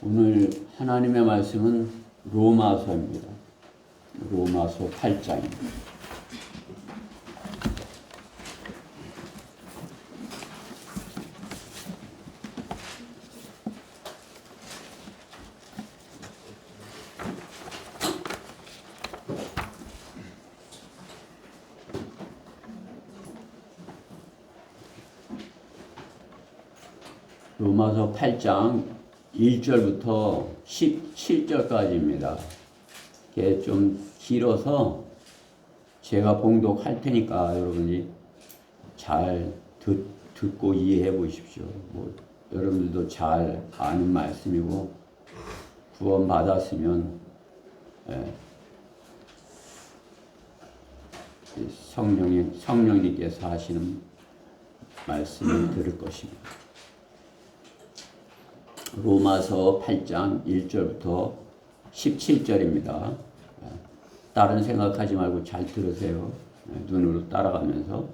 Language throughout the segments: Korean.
오늘 하나님의 말씀은 로마서입니다. 로마서 8장입니다. 로마서 8장 1절부터 17절까지입니다. 이게 좀 길어서 제가 봉독할 테니까 여러분이 잘 듣고 이해해 보십시오. 여러분들도 잘 아는 말씀이고 구원 받았으면 성령님께서 하시는 말씀을 들을 것입니다. 로마서 8장 1절부터 17절입니다. 다른 생각하지 말고 잘 들으세요. 눈으로 따라가면서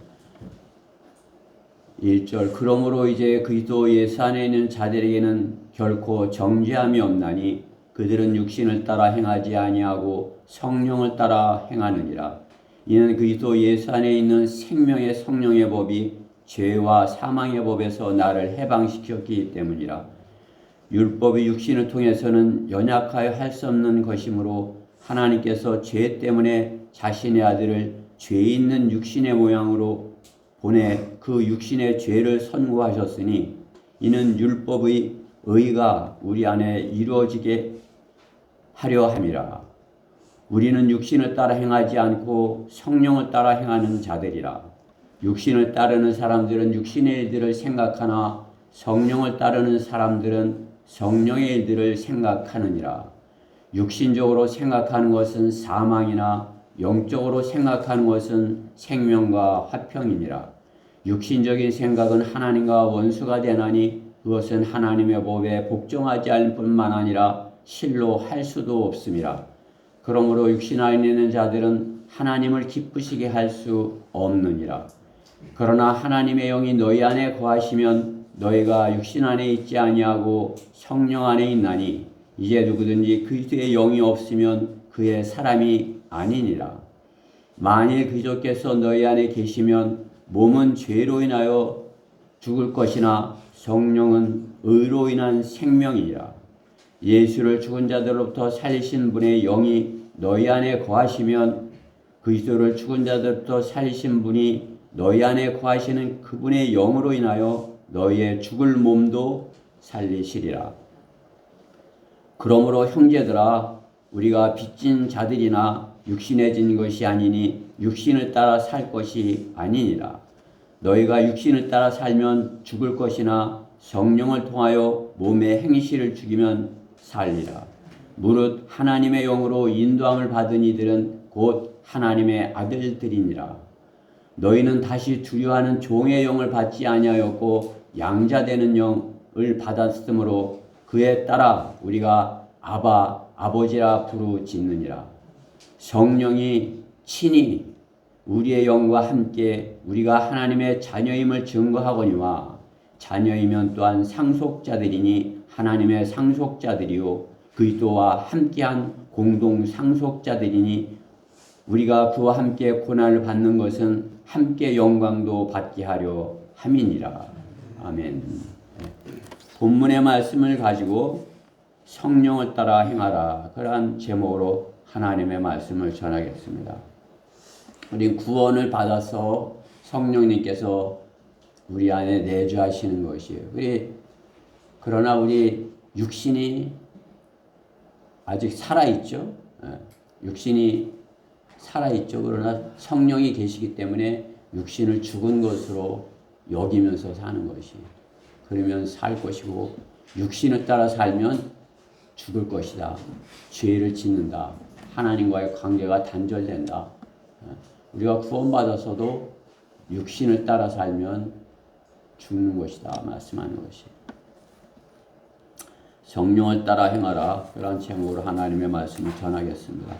1절 그러므로 이제 그리스도 예수 안에 있는 자들에게는 결코 정죄함이 없나니 그들은 육신을 따라 행하지 아니하고 성령을 따라 행하느니라. 이는 그리스도 예수 안에 있는 생명의 성령의 법이 죄와 사망의 법에서 나를 해방시켰기 때문이라. 율법이 육신을 통해서는 연약하여 할 수 없는 것이므로 하나님께서 죄 때문에 자신의 아들을 죄 있는 육신의 모양으로 보내 그 육신의 죄를 선고하셨으니 이는 율법의 의가 우리 안에 이루어지게 하려 함이라. 우리는 육신을 따라 행하지 않고 성령을 따라 행하는 자들이라. 육신을 따르는 사람들은 육신의 일들을 생각하나 성령을 따르는 사람들은 성령의 일들을 생각하느니라. 육신적으로 생각하는 것은 사망이나 영적으로 생각하는 것은 생명과 화평이니라. 육신적인 생각은 하나님과 원수가 되나니 그것은 하나님의 법에 복종하지 않을 뿐만 아니라 실로 할 수도 없음이라. 그러므로 육신 안에 있는 자들은 하나님을 기쁘시게 할 수 없느니라. 그러나 하나님의 영이 너희 안에 거하시면 너희가 육신 안에 있지 아니하고 성령 안에 있나니 이제 누구든지 그리스도의 영이 없으면 그의 사람이 아니니라. 만일 그리스도께서 너희 안에 계시면 몸은 죄로 인하여 죽을 것이나 성령은 의로 인한 생명이니라. 예수를 죽은 자들로부터 살리신 분의 영이 너희 안에 거하시면 그리스도를 죽은 자들로부터 살리신 분이 너희 안에 거하시는 그분의 영으로 인하여 너희의 죽을 몸도 살리시리라. 그러므로 형제들아 우리가 빚진 자들이나 육신에 진 것이 아니니 육신을 따라 살 것이 아니니라. 너희가 육신을 따라 살면 죽을 것이나 성령을 통하여 몸의 행실을 죽이면 살리라. 무릇 하나님의 영으로 인도함을 받은 이들은 곧 하나님의 아들들이니라. 너희는 다시 두려워하는 종의 영을 받지 아니하였고 양자되는 영을 받았으므로 그에 따라 우리가 아바 아버지라 부르짖느니라. 성령이 친히 우리의 영과 함께 우리가 하나님의 자녀임을 증거하거니와 자녀이면 또한 상속자들이니 하나님의 상속자들이요 그리스도와 함께한 공동 상속자들이니 우리가 그와 함께 고난을 받는 것은 함께 영광도 받게 하려 함이니라. 아멘. 본문의 말씀을 가지고 성령을 따라 행하라. 그러한 제목으로 하나님의 말씀을 전하겠습니다. 우리 구원을 받아서 성령님께서 우리 안에 내주하시는 것이에요. 그러나 우리 육신이 아직 살아있죠. 육신이 살아있죠. 그러나 성령이 계시기 때문에 육신을 죽은 것으로 여기면서 사는 것이. 그러면 살 것이고 육신을 따라 살면 죽을 것이다. 죄를 짓는다. 하나님과의 관계가 단절된다. 우리가 구원받아서도 육신을 따라 살면 죽는 것이다. 말씀하는 것이. 성령을 따라 행하라. 그런 제목으로 하나님의 말씀을 전하겠습니다.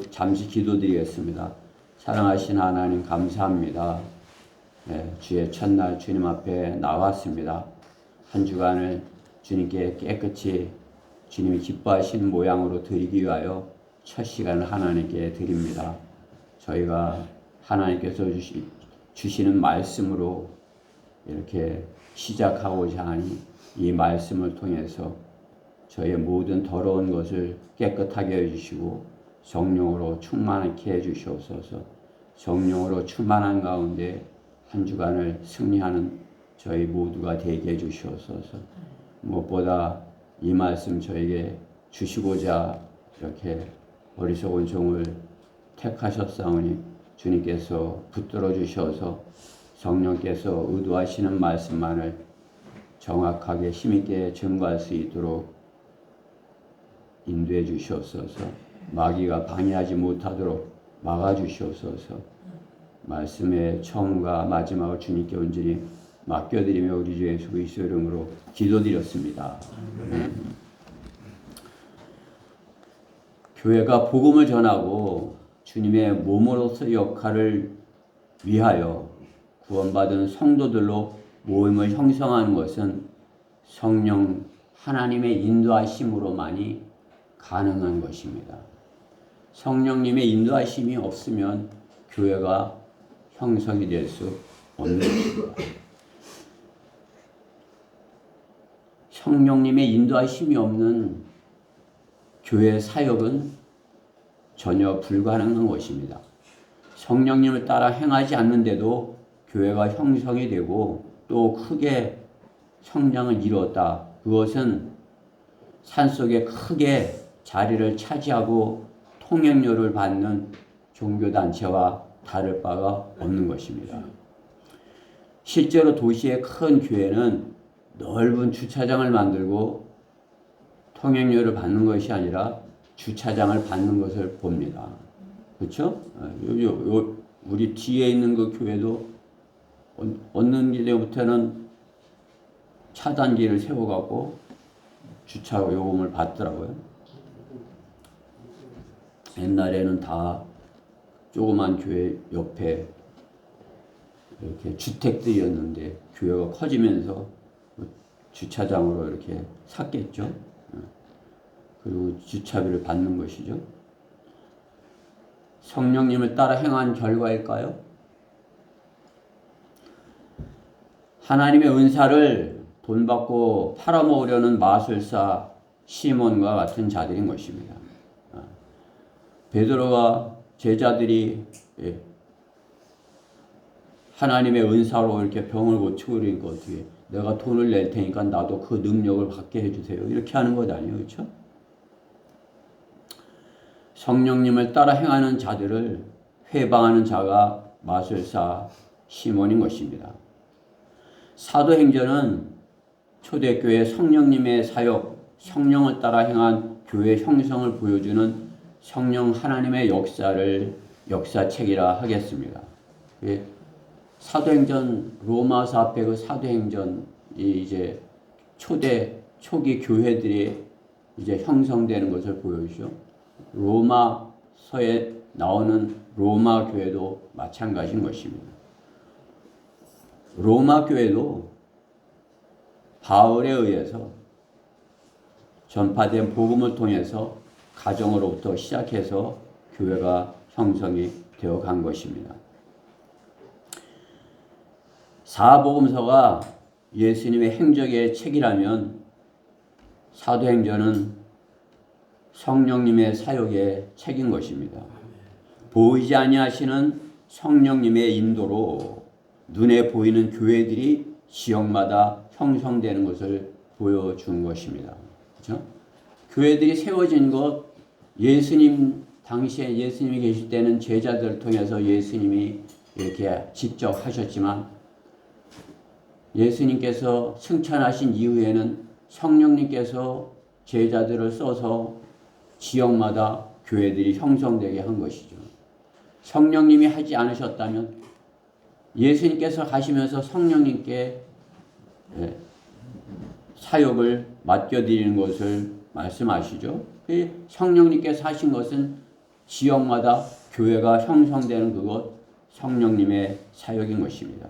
잠시 기도드리겠습니다. 사랑하신 하나님 감사합니다. 주의 첫날 주님 앞에 나왔습니다. 한 주간을 주님께 깨끗이 주님이 기뻐하시는 모양으로 드리기 위하여 첫 시간을 하나님께 드립니다. 저희가 하나님께서 주시는 말씀으로 이렇게 시작하고자 하니 이 말씀을 통해서 저희의 모든 더러운 것을 깨끗하게 해주시고 성령으로 충만하게 해주시옵소서. 성령으로 충만한 가운데 한 주간을 승리하는 저희 모두가 되게 해주시옵소서. 무엇보다 이 말씀 저에게 주시고자 이렇게 어리석은 종을 택하셨사오니 주님께서 붙들어 주셔서 성령께서 의도하시는 말씀만을 정확하게 힘있게 증거할 수 있도록 인도해 주시옵소서. 마귀가 방해하지 못하도록 막아 주시옵소서. 말씀의 처음과 마지막을 주님께 온전히 맡겨드리며 우리 주 예수 그리스도의 이름으로 기도드렸습니다. 교회가 복음을 전하고 주님의 몸으로서 역할을 위하여 구원받은 성도들로 모임을 형성하는 것은 성령 하나님의 인도하심으로만이 가능한 것입니다. 성령님의 인도하심이 없으면 교회가 형성이 될 수 없는 것입니다. 성령님의 인도하심이 없는 교회 사역은 전혀 불가능한 것입니다. 성령님을 따라 행하지 않는데도 교회가 형성이 되고 또 크게 성장을 이루었다. 그것은 산속에 크게 자리를 차지하고 통행료를 받는 종교단체와 다를 바가 없는 것입니다. 실제로 도시의 큰 교회는 넓은 주차장을 만들고 통행료를 받는 것이 아니라 주차장을 받는 것을 봅니다. 그렇죠? 우리 뒤에 있는 그 교회도 얻는 길부터는 차단기를 세워갖고 주차 요금을 받더라고요. 옛날에는 다 조그만 교회 옆에 이렇게 주택들이었는데 교회가 커지면서 주차장으로 이렇게 샀겠죠. 그리고 주차비를 받는 것이죠. 성령님을 따라 행한 결과일까요? 하나님의 은사를 돈 받고 팔아먹으려는 마술사 시몬과 같은 자들인 것입니다. 베드로와 제자들이 하나님의 은사로 이렇게 병을 고치고 그러니까 어떻게 내가 돈을 낼 테니까 나도 그 능력을 받게 해주세요. 이렇게 하는 것 아니에요. 그렇죠? 성령님을 따라 행하는 자들을 회방하는 자가 마술사 시몬인 것입니다. 사도행전은 초대교회 성령님의 사역, 성령을 따라 행한 교회 형성을 보여주는 성령 하나님의 역사책이라 하겠습니다. 사도행전 로마서 앞에 그 사도행전이 이제 초기 교회들이 이제 형성되는 것을 보여주죠. 로마서에 나오는 로마 교회도 마찬가지인 것입니다. 로마 교회도 바울에 의해서 전파된 복음을 통해서 가정으로부터 시작해서 교회가 형성이 되어 간 것입니다. 사복음서가 예수님의 행적의 책이라면 사도행전은 성령님의 사역의 책인 것입니다. 보이지 아니하시는 성령님의 인도로 눈에 보이는 교회들이 지역마다 형성되는 것을 보여준 것입니다. 그렇죠? 교회들이 세워진 것, 예수님 당시에 예수님이 계실 때는 제자들을 통해서 예수님이 이렇게 직접 하셨지만 예수님께서 승천하신 이후에는 성령님께서 제자들을 써서 지역마다 교회들이 형성되게 한 것이죠. 성령님이 하지 않으셨다면 예수님께서 가시면서 성령님께 사역을 맡겨드리는 것을 말씀하시죠. 성령님께서 하신 것은 지역마다 교회가 형성되는 그것, 성령님의 사역인 것입니다.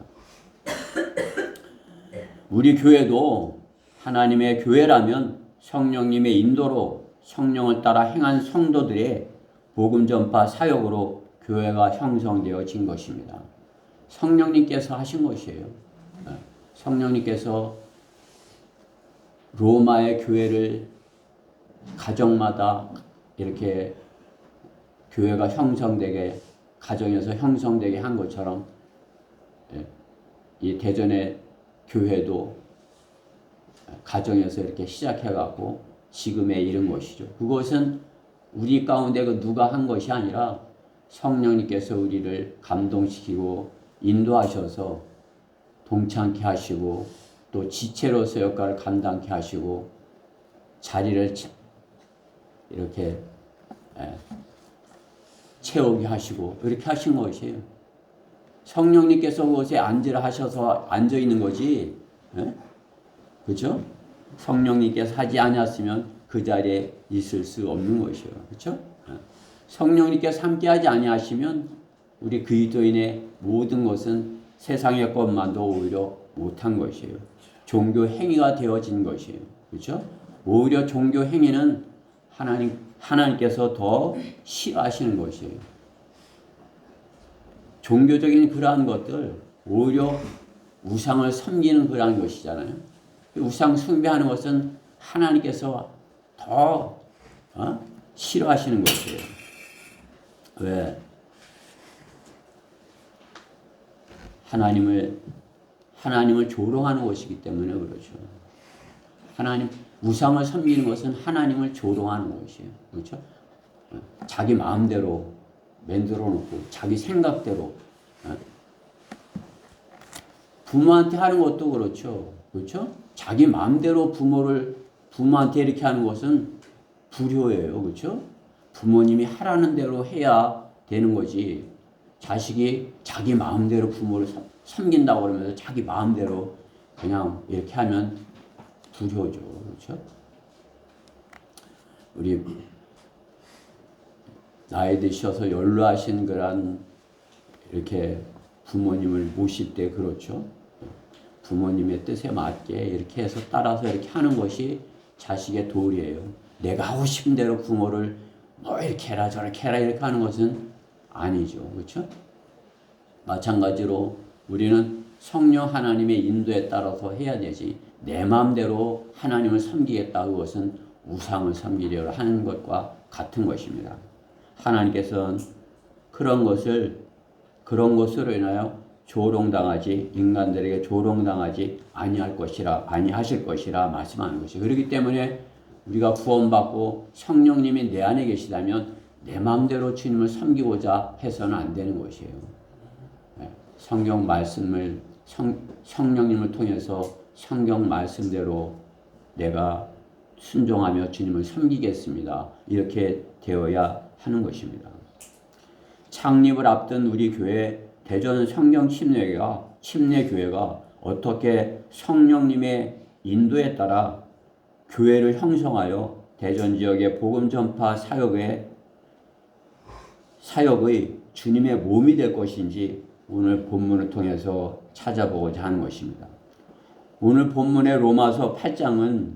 우리 교회도 하나님의 교회라면 성령님의 인도로 성령을 따라 행한 성도들의 복음 전파 사역으로 교회가 형성되어진 것입니다. 성령님께서 하신 것이에요. 성령님께서 로마의 교회를 가정마다 이렇게 교회가 형성되게, 가정에서 형성되게 한 것처럼 이 대전의 교회도 가정에서 이렇게 시작해갖고 지금에 이른 것이죠. 그것은 우리 가운데 누가 한 것이 아니라 성령님께서 우리를 감동시키고 인도하셔서 동참케 하시고 또 지체로서 역할을 감당케 하시고 자리를 이렇게 채우게 하시고 이렇게 하신 것이에요. 성령님께서 그것에 앉으라 하셔서 앉아 있는 거지. 그렇죠? 성령님께서 하지 아니었으면 그 자리에 있을 수 없는 것이에요. 그렇죠? 성령님께서 함께하지 아니하시면 우리 그리스도인의 모든 것은 세상의 것만도 오히려 못한 것이에요. 종교 행위가 되어진 것이에요. 그렇죠? 오히려 종교 행위는 하나님께서 더 싫어하시는 것이에요. 종교적인 그러한 것들, 오히려 우상을 섬기는 그러한 것이잖아요. 우상 숭배하는 것은 하나님께서 더 싫어하시는 것이에요. 왜? 하나님을 조롱하는 것이기 때문에 그렇죠. 우상을 섬기는 것은 하나님을 조롱하는 것이에요. 그렇죠? 자기 마음대로 만들어 놓고 자기 생각대로 부모한테 하는 것도 그렇죠. 그렇죠? 자기 마음대로 부모한테 이렇게 하는 것은 불효예요. 그렇죠? 부모님이 하라는 대로 해야 되는 거지. 자식이 자기 마음대로 부모를 섬긴다고 그러면서 자기 마음대로 그냥 이렇게 하면 불효죠. 그렇죠? 우리 나이 드셔서 연로하신 그런 이렇게 부모님을 모실 때 그렇죠. 부모님의 뜻에 맞게 이렇게 해서 따라서 이렇게 하는 것이 자식의 도리예요. 내가 하고 싶은 대로 부모를 뭐 이렇게 해라 저렇게 해라 이렇게 하는 것은 아니죠. 그렇죠? 마찬가지로 우리는 성령 하나님의 인도에 따라서 해야 되지 내 마음대로 하나님을 섬기겠다 그것은 우상을 섬기려고 하는 것과 같은 것입니다. 하나님께서는 그런 것으로 인하여 인간들에게 조롱당하지 아니하실 것이라 말씀하는 것이에요. 그렇기 때문에 우리가 구원받고 성령님이 내 안에 계시다면 내 마음대로 주님을 섬기고자 해서는 안 되는 것이에요. 성경 말씀을 성령님을 통해서 성경 말씀대로 내가 순종하며 주님을 섬기겠습니다. 이렇게 되어야 하는 것입니다. 창립을 앞둔 우리 교회 대전 성경 침례교회가 어떻게 성령님의 인도에 따라 교회를 형성하여 대전 지역의 복음 전파 사역의 주님의 몸이 될 것인지 오늘 본문을 통해서 찾아보고자 하는 것입니다. 오늘 본문의 로마서 8장은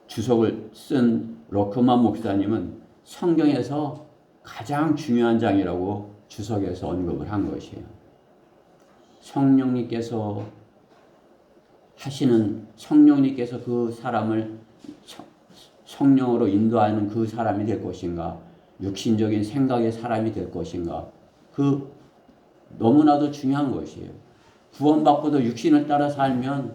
주석을 쓴 러크만 목사님은 성경에서 가장 중요한 장이라고 주석에서 언급을 한 것이에요. 성령님께서 그 사람을 성령으로 인도하는 그 사람이 될 것인가, 육신적인 생각의 사람이 될 것인가, 너무나도 중요한 것이에요. 구원받고도 육신을 따라 살면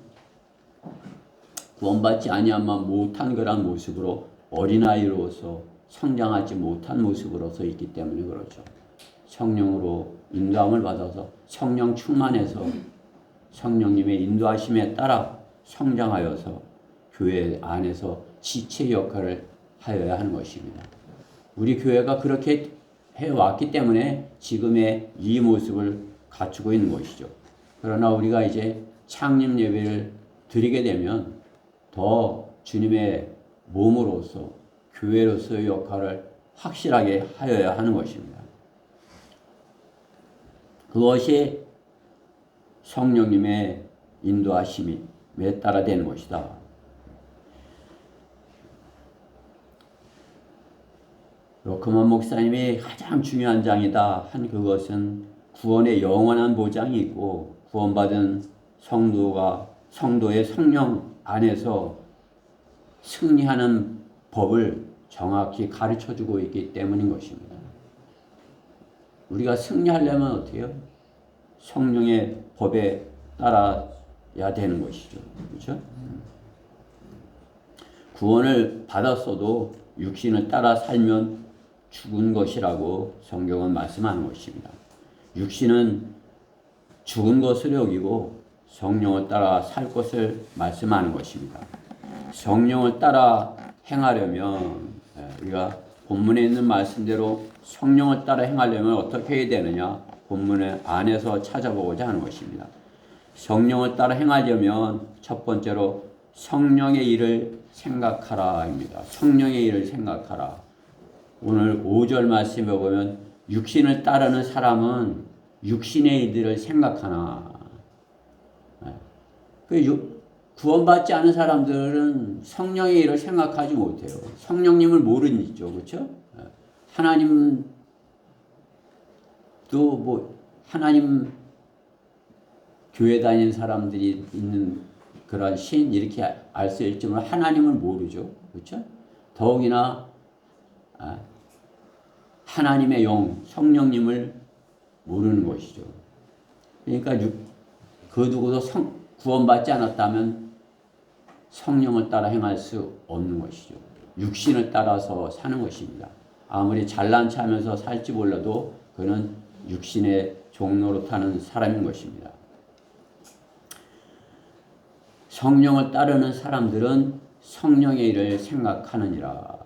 구원받지 아니하면 못한 그런 모습으로 어린아이로서 성장하지 못한 모습으로서 있기 때문에 그렇죠. 성령으로 인도함을 받아서 성령 충만해서 성령님의 인도하심에 따라 성장하여서 교회 안에서 지체 역할을 하여야 하는 것입니다. 우리 교회가 그렇게 해왔기 때문에 지금의 이 모습을 갖추고 있는 것이죠. 그러나 우리가 이제 창립 예배를 드리게 되면 더 주님의 몸으로서 교회로서의 역할을 확실하게 하여야 하는 것입니다. 그것이 성령님의 인도하심에 따라 되는 것이다. 로크먼 목사님이 가장 중요한 장이다 한 그것은 구원의 영원한 보장이 있고 구원받은 성도의 성령 안에서 승리하는 법을 정확히 가르쳐주고 있기 때문인 것입니다. 우리가 승리하려면 어떻게 해요? 성령의 법에 따라야 되는 것이죠. 그렇죠? 구원을 받았어도 육신을 따라 살면 죽은 것이라고 성경은 말씀하는 것입니다. 육신은 죽은 것을 여기고 성령을 따라 살 것을 말씀하는 것입니다. 성령을 따라 행하려면 우리가 본문에 있는 말씀대로 성령을 따라 행하려면 어떻게 해야 되느냐? 본문의 안에서 찾아보고자 하는 것입니다. 성령을 따라 행하려면 첫 번째로 성령의 일을 생각하라입니다. 성령의 일을 생각하라. 오늘 5절 말씀에 보면 육신을 따르는 사람은 육신의 일들을 생각하나. 구원받지 않은 사람들은 성령의 일을 생각하지 못해요. 성령님을 모르니죠. 그렇죠? 하나님도 하나님 교회 다니는 사람들이 있는 그런 신 이렇게 알 수 있지만 하나님을 모르죠. 그렇죠? 더욱이나 하나님의 영, 성령님을 모르는 것이죠. 그러니까 그 누구도 구원받지 않았다면 성령을 따라 행할 수 없는 것이죠. 육신을 따라서 사는 것입니다. 아무리 잘난 체하면서 살지 몰라도 그는 육신의 종로로 타는 사람인 것입니다. 성령을 따르는 사람들은 성령의 일을 생각하느니라.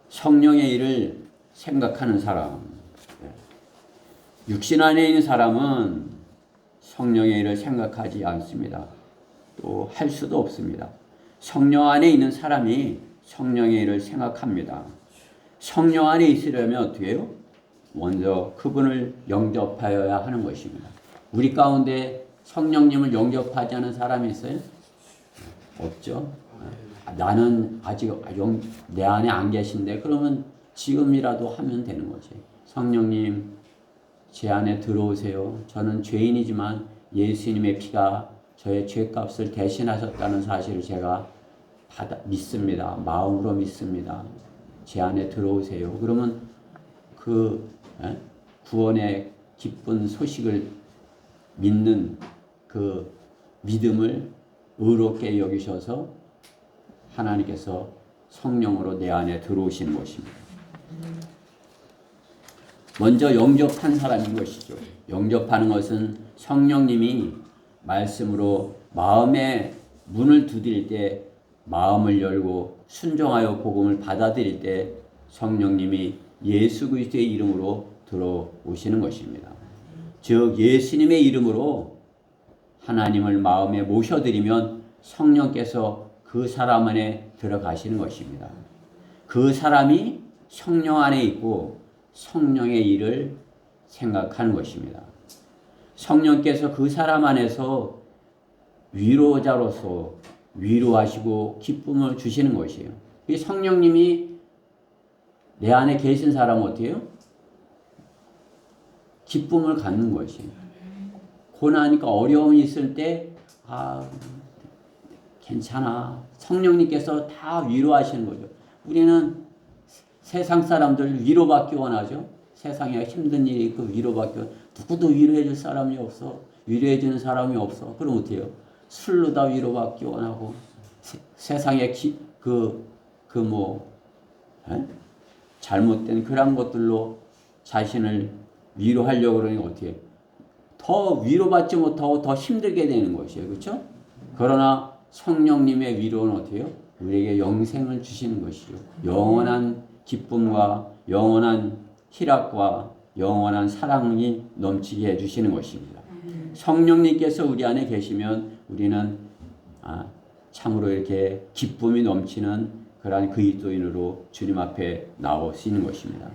성령의 일을 생각하는 사람. 육신 안에 있는 사람은 성령의 일을 생각하지 않습니다. 또 할 수도 없습니다. 성령 안에 있는 사람이 성령의 일을 생각합니다. 성령 안에 있으려면 어떻게 해요? 먼저 그분을 영접하여야 하는 것입니다. 우리 가운데 성령님을 영접하지 않은 사람이 있어요? 없죠. 나는 아직 내 안에 안 계신데 그러면 지금이라도 하면 되는 거지. 성령님 제 안에 들어오세요. 저는 죄인이지만 예수님의 피가 저의 죄값을 대신하셨다는 사실을 제가 믿습니다. 마음으로 믿습니다. 제 안에 들어오세요. 그러면 그 구원의 기쁜 소식을 믿는 그 믿음을 의롭게 여기셔서 하나님께서 성령으로 내 안에 들어오시는 것입니다. 먼저 영접한 사람인 것이죠. 영접하는 것은 성령님이 말씀으로 마음의 문을 두드릴 때 마음을 열고 순종하여 복음을 받아들일 때 성령님이 예수 그리스도의 이름으로 들어오시는 것입니다. 즉 예수님의 이름으로 하나님을 마음에 모셔드리면 성령께서 그 사람 안에 들어가시는 것입니다. 그 사람이 성령 안에 있고 성령의 일을 생각하는 것입니다. 성령께서 그 사람 안에서 위로자로서 위로하시고 기쁨을 주시는 것이에요. 이 성령님이 내 안에 계신 사람은 어떻게 해요? 기쁨을 갖는 것이에요. 고난이니까 어려움이 있을 때 괜찮아. 성령님께서 다 위로하시는 거죠. 우리는 세상 사람들 위로받기 원하죠. 세상에 힘든 일이 있고 위로받기 누구도 위로해 줄 사람이 없어. 위로해 주는 사람이 없어. 그럼 어떻게 해요? 술로 다 위로받기 원하고 세상에 잘못된 그런 것들로 자신을 위로하려고 그러니 어떻게 해요? 더 위로받지 못하고 더 힘들게 되는 것이에요. 그렇죠? 그러나 성령님의 위로는 어떻게 해요? 우리에게 영생을 주시는 것이죠. 영원한 기쁨과 영원한 희락과 영원한 사랑이 넘치게 해주시는 것입니다. 성령님께서 우리 안에 계시면 우리는 참으로 이렇게 기쁨이 넘치는 그러한 그리스도인으로 주님 앞에 나올 수 있는 것입니다.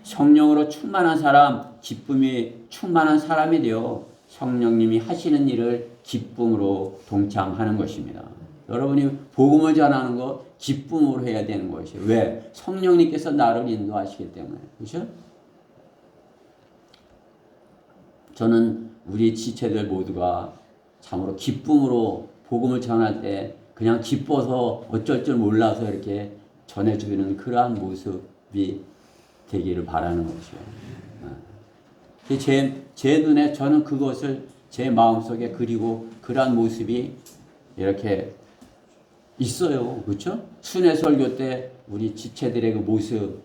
성령으로 충만한 사람, 기쁨이 충만한 사람이 되어 성령님이 하시는 일을 기쁨으로 동참하는 것입니다. 여러분이 복음을 전하는 거 기쁨으로 해야 되는 것이에요. 왜? 성령님께서 나를 인도하시기 때문에. 그렇죠? 저는 우리 지체들 모두가 참으로 기쁨으로 복음을 전할 때 그냥 기뻐서 어쩔 줄 몰라서 이렇게 전해주는 그러한 모습이 되기를 바라는 것이에요. 제 눈에 저는 그것을 제 마음속에 그리고 그러한 모습이 이렇게 있어요. 그렇죠? 순회 설교 때 우리 지체들의 그 모습,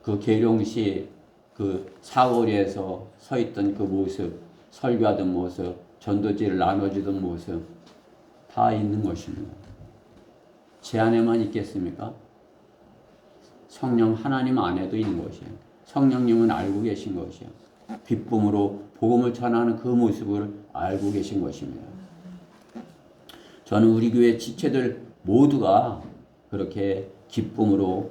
그 계룡시 그 사거리에서 서 있던 그 모습, 설교하던 모습, 전도지를 나눠주던 모습 다 있는 것입니다. 제 안에만 있겠습니까? 성령 하나님 안에도 있는 것이에요. 성령님은 알고 계신 것이에요. 기쁨으로 복음을 전하는 그 모습을 알고 계신 것입니다. 저는 우리 교회 지체들 모두가 그렇게 기쁨으로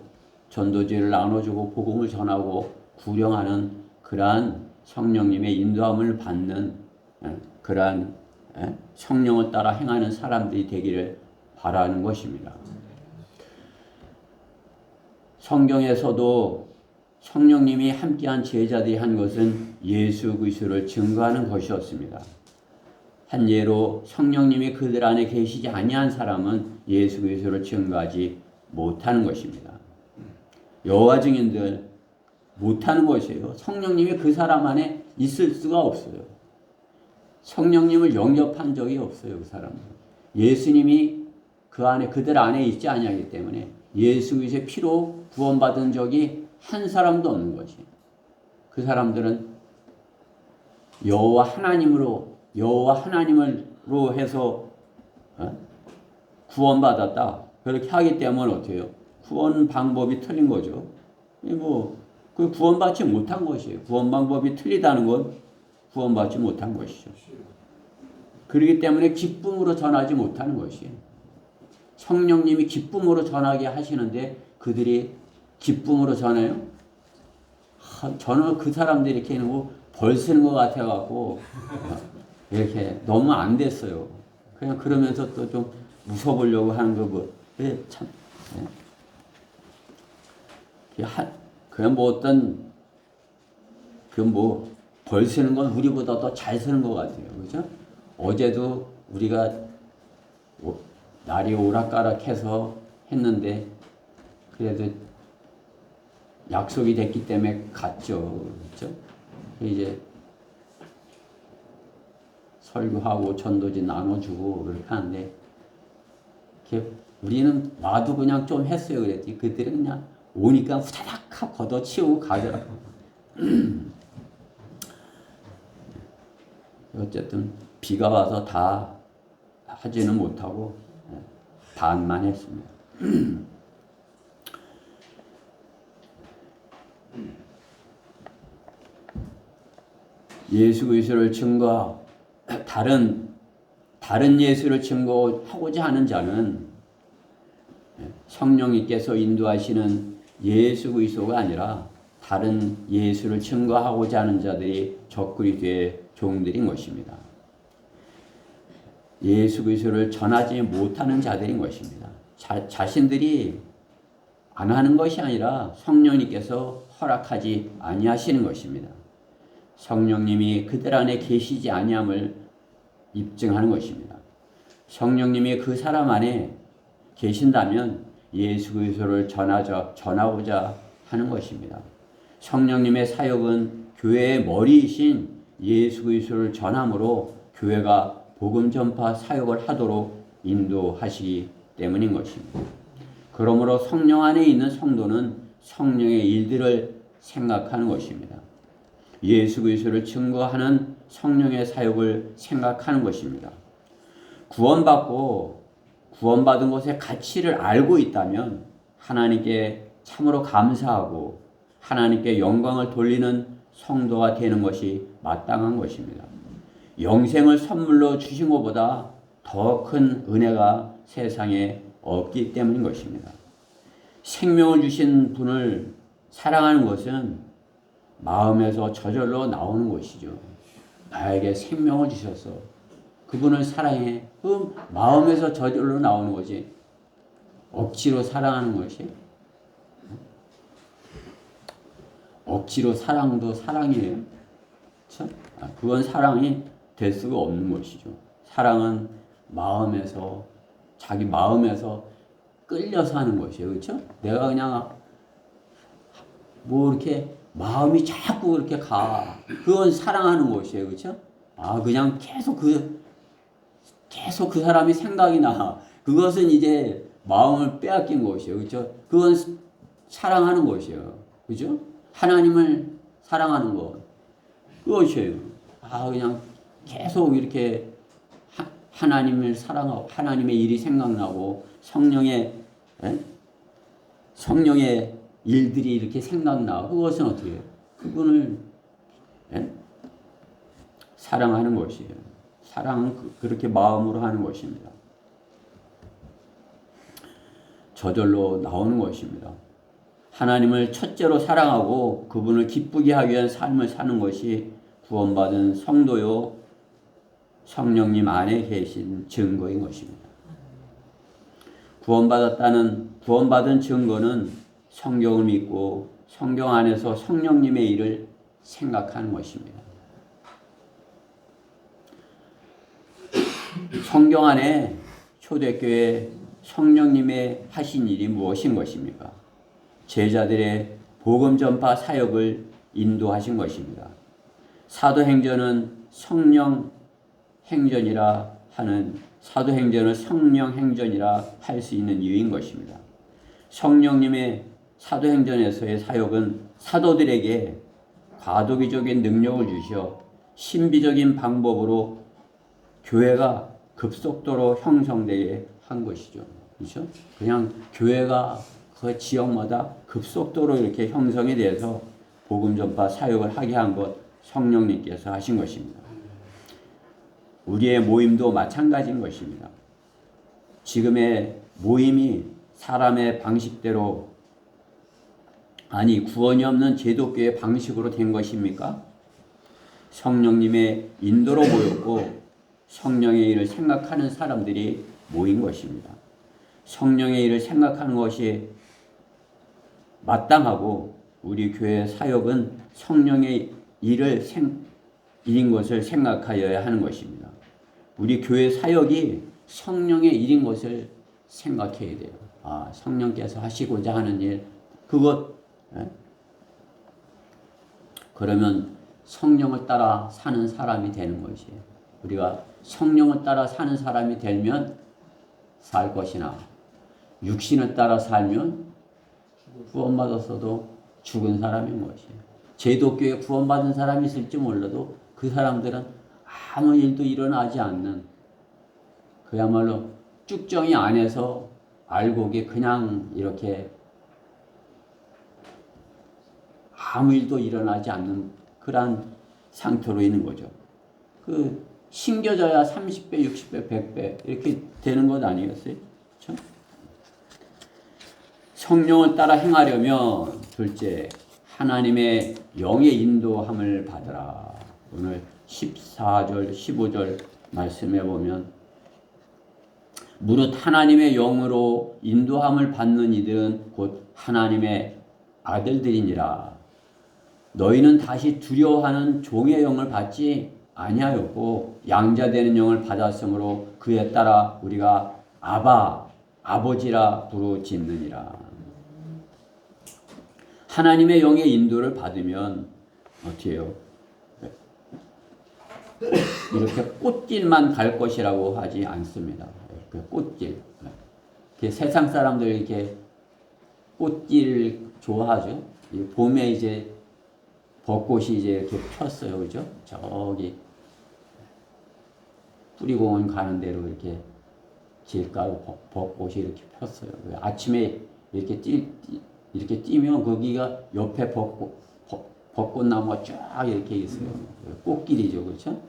전도지를 나눠주고 복음을 전하고 구령하는 그러한 성령님의 인도함을 받는 그러한 성령을 따라 행하는 사람들이 되기를 바라는 것입니다. 성경에서도 성령님이 함께한 제자들이 한 것은 예수 그리스도를 증거하는 것이었습니다. 한 예로 성령님이 그들 안에 계시지 아니한 사람은 예수 그리스도를 증거하지 못하는 것입니다. 여호와 증인들 못하는 것이에요. 성령님이 그 사람 안에 있을 수가 없어요. 성령님을 영접한 적이 없어요. 그 사람은. 예수님이 그 안에 그들 안에 있지 아니하기 때문에 예수 그리스도의 피로 구원받은 적이 한 사람도 없는 것이에요. 그 사람들은 여호와 하나님으로 해서 구원받았다. 그렇게 하기 때문에 어떻게 해요? 구원 방법이 틀린 거죠. 그 구원받지 못한 것이에요. 구원 방법이 틀리다는 건 구원받지 못한 것이죠. 그렇기 때문에 기쁨으로 전하지 못하는 것이에요. 성령님이 기쁨으로 전하게 하시는데 그들이 기쁨으로 전해요? 저는 그 사람들이 이렇게 벌 쓰는 것 같아갖고 이렇게 너무 안 됐어요. 그냥 그러면서 또 좀 웃어보려고 하는 거 뭐. 참. 그냥 벌 쓰는 건 우리보다 더 잘 쓰는 것 같아요. 그죠? 어제도 우리가 날이 오락가락해서 했는데 그래도 약속이 됐기 때문에 갔죠. 그렇죠? 이제 설교하고 전도지 나눠주고 그렇게 하는데 우리는 와도 그냥 좀 했어요. 그랬더니 그들은 그냥 오니까 후다닥 걷어치우고 가더라고. 어쨌든 비가 와서 다 하지는 못하고 반만 했습니다. 예수 그리스도를 다른 예수를 증거하고자 하는 자는 성령님께서 인도하시는 예수 그리스도가 아니라 다른 예수를 증거하고자 하는 자들이 적그리스도의 종들인 것입니다. 예수 그리스도를 전하지 못하는 자들인 것입니다. 자신들이 안 하는 것이 아니라 성령님께서 허락하지 아니하시는 것입니다. 성령님이 그들 안에 계시지 아니함을 입증하는 것입니다. 성령님이 그 사람 안에 계신다면 예수 그리스도를 전하고자 하는 것입니다. 성령님의 사역은 교회의 머리이신 예수 그리스도를 전함으로 교회가 복음 전파 사역을 하도록 인도하시기 때문인 것입니다. 그러므로 성령 안에 있는 성도는 성령의 일들을 생각하는 것입니다. 예수 그리스도를 증거하는 성령의 사역을 생각하는 것입니다. 구원받은 것의 가치를 알고 있다면 하나님께 참으로 감사하고 하나님께 영광을 돌리는 성도가 되는 것이 마땅한 것입니다. 영생을 선물로 주신 것보다 더 큰 은혜가 세상에 없기 때문인 것입니다. 생명을 주신 분을 사랑하는 것은 마음에서 저절로 나오는 것이죠. 나에게 생명을 주셔서 그분을 사랑해. 그 마음에서 저절로 나오는 거지. 억지로 사랑하는 것이. 억지로 사랑도 사랑이에요. 그렇죠? 그건 사랑이 될 수가 없는 것이죠. 사랑은 마음에서, 자기 마음에서 끌려서 하는 것이에요. 그렇죠? 내가 그냥 뭐 이렇게 마음이 자꾸 그렇게 가. 그건 사랑하는 것이에요. 그렇죠? 그냥 계속 그 사람이 생각이 나. 그것은 이제 마음을 빼앗긴 것이에요. 그렇죠? 그건 사랑하는 것이에요. 그죠? 하나님을 사랑하는 것. 그것이에요. 그냥 계속 이렇게 하나님을 사랑하고 하나님의 일이 생각나고 성령의 일들이 이렇게 생각나. 그것은 어떻게 해요? 그분을 사랑하는 것이에요. 사랑은 그렇게 마음으로 하는 것입니다. 저절로 나오는 것입니다. 하나님을 첫째로 사랑하고 그분을 기쁘게 하기 위한 삶을 사는 것이 구원받은 성도요 성령님 안에 계신 증거인 것입니다. 구원받은 증거는 성경을 믿고 성경 안에서 성령님의 일을 생각하는 것입니다. 성경 안에 초대교회 성령님의 하신 일이 무엇인 것입니까? 제자들의 복음 전파 사역을 인도하신 것입니다. 사도행전은 성령 행전이라 하는 사도행전을 성령 행전이라 할 수 있는 이유인 것입니다. 성령님의 사도행전에서의 사역은 사도들에게 과도기적인 능력을 주셔 신비적인 방법으로 교회가 급속도로 형성되게 한 것이죠. 그렇죠? 그냥 교회가 그 지역마다 급속도로 이렇게 형성이 돼서 복음 전파 사역을 하게 한 것 성령님께서 하신 것입니다. 우리의 모임도 마찬가지인 것입니다. 지금의 모임이 사람의 방식대로 구원이 없는 제도교의 방식으로 된 것입니까? 성령님의 인도로 모였고 성령의 일을 생각하는 사람들이 모인 것입니다. 성령의 일을 생각하는 것이 마땅하고 우리 교회 사역은 성령의 일인 것을 생각하여야 하는 것입니다. 우리 교회 사역이 성령의 일인 것을 생각해야 돼요. 성령께서 하시고자 하는 일, 그러면 성령을 따라 사는 사람이 되는 것이에요. 우리가 성령을 따라 사는 사람이 되면 살 것이나 육신을 따라 살면 구원받았어도 죽은 사람인 것이에요. 제도교에 구원받은 사람이 있을지 몰라도 그 사람들은 아무 일도 일어나지 않는 그야말로 쭉정이 안에서 알곡이 그냥 이렇게 아무 일도 일어나지 않는 그러한 상태로 있는 거죠. 심겨져야 30배, 60배, 100배 이렇게 되는 것 아니겠어요? 그렇죠? 성령을 따라 행하려면 둘째, 하나님의 영의 인도함을 받으라. 오늘 14절, 15절 말씀해 보면 무릇 하나님의 영으로 인도함을 받는 이들은 곧 하나님의 아들들이니라. 너희는 다시 두려워하는 종의 영을 받지 아니하였고 양자되는 영을 받았으므로 그에 따라 우리가 아바, 아버지라 부르짖느니라. 하나님의 영의 인도를 받으면 어떻게 해요? 이렇게 꽃길만 갈 것이라고 하지 않습니다. 꽃길. 세상 사람들 이렇게 꽃길 좋아하죠. 봄에 이제 벚꽃이 이제 이렇게 폈어요. 그죠? 저기 뿌리공원 가는 대로 이렇게 길가로 벚꽃이 이렇게 폈어요. 아침에 이렇게 뛰면 거기가 옆에 벚꽃나무가 쫙 이렇게 있어요. 꽃길이죠. 그렇죠?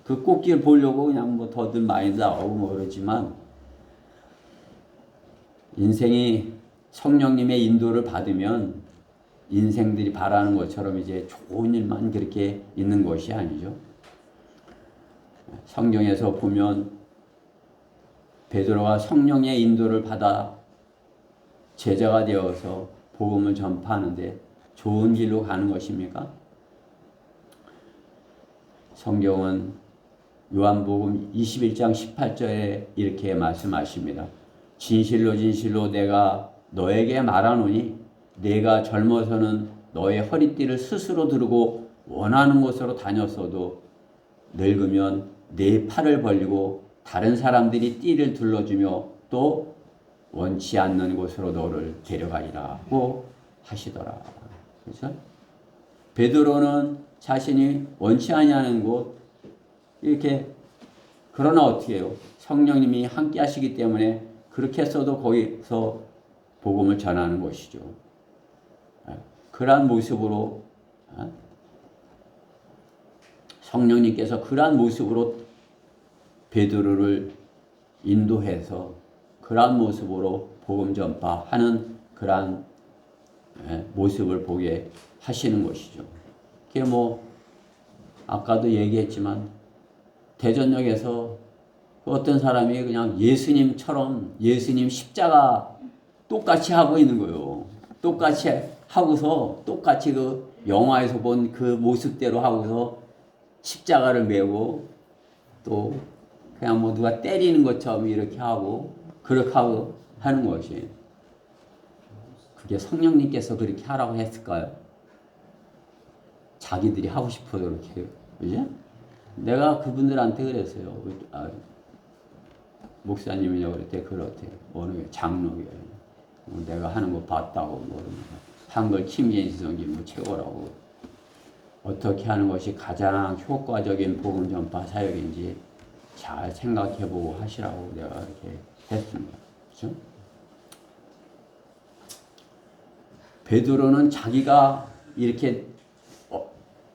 그 꽃길 보려고 그냥 뭐 더들 많이 나오고 뭐 그러지만 인생이 성령님의 인도를 받으면 인생들이 바라는 것처럼 이제 좋은 일만 그렇게 있는 것이 아니죠. 성경에서 보면 베드로가 성령의 인도를 받아 제자가 되어서 복음을 전파하는데 좋은 길로 가는 것입니까? 성경은 요한복음 21장 18절에 이렇게 말씀하십니다. 진실로 진실로 내가 너에게 말하노니 내가 젊어서는 너의 허리띠를 스스로 두르고 원하는 곳으로 다녔어도 늙으면 네 팔을 벌리고 다른 사람들이 띠를 둘러주며 또 원치 않는 곳으로 너를 데려가리라고 하시더라. 그렇죠? 베드로는 자신이 원치 아니하는 곳 이렇게 그러나 어떻게 해요? 성령님이 함께 하시기 때문에 그렇게 했어도 거기서 복음을 전하는 것이죠. 그러한 모습으로 성령님께서 그러한 모습으로 베드로를 인도해서 그러한 모습으로 복음 전파하는 그러한 모습을 보게 하시는 것이죠. 그게 뭐 아까도 얘기했지만 대전역에서 어떤 사람이 그냥 예수님처럼 예수님 십자가 똑같이 하고 있는 거예요. 똑같이 하고서 똑같이 그 영화에서 본 그 모습대로 하고서 십자가를 메고 또 그냥 뭐 누가 때리는 것처럼 이렇게 하고 그렇게 하고 하는 것이 그게 성령님께서 그렇게 하라고 했을까요? 자기들이 하고 싶어서 그렇게 그죠? 내가 그분들한테 그랬어요. 목사님이냐고 그랬대. 그렇대요. 어느 장로교 내가 하는 거 봤다고 모르면서 한 걸 김예수성이 뭐 최고라고 어떻게 하는 것이 가장 효과적인 복음 전파 사역인지 잘 생각해보고 하시라고 내가 이렇게 했습니다. 그렇죠? 베드로는 자기가 이렇게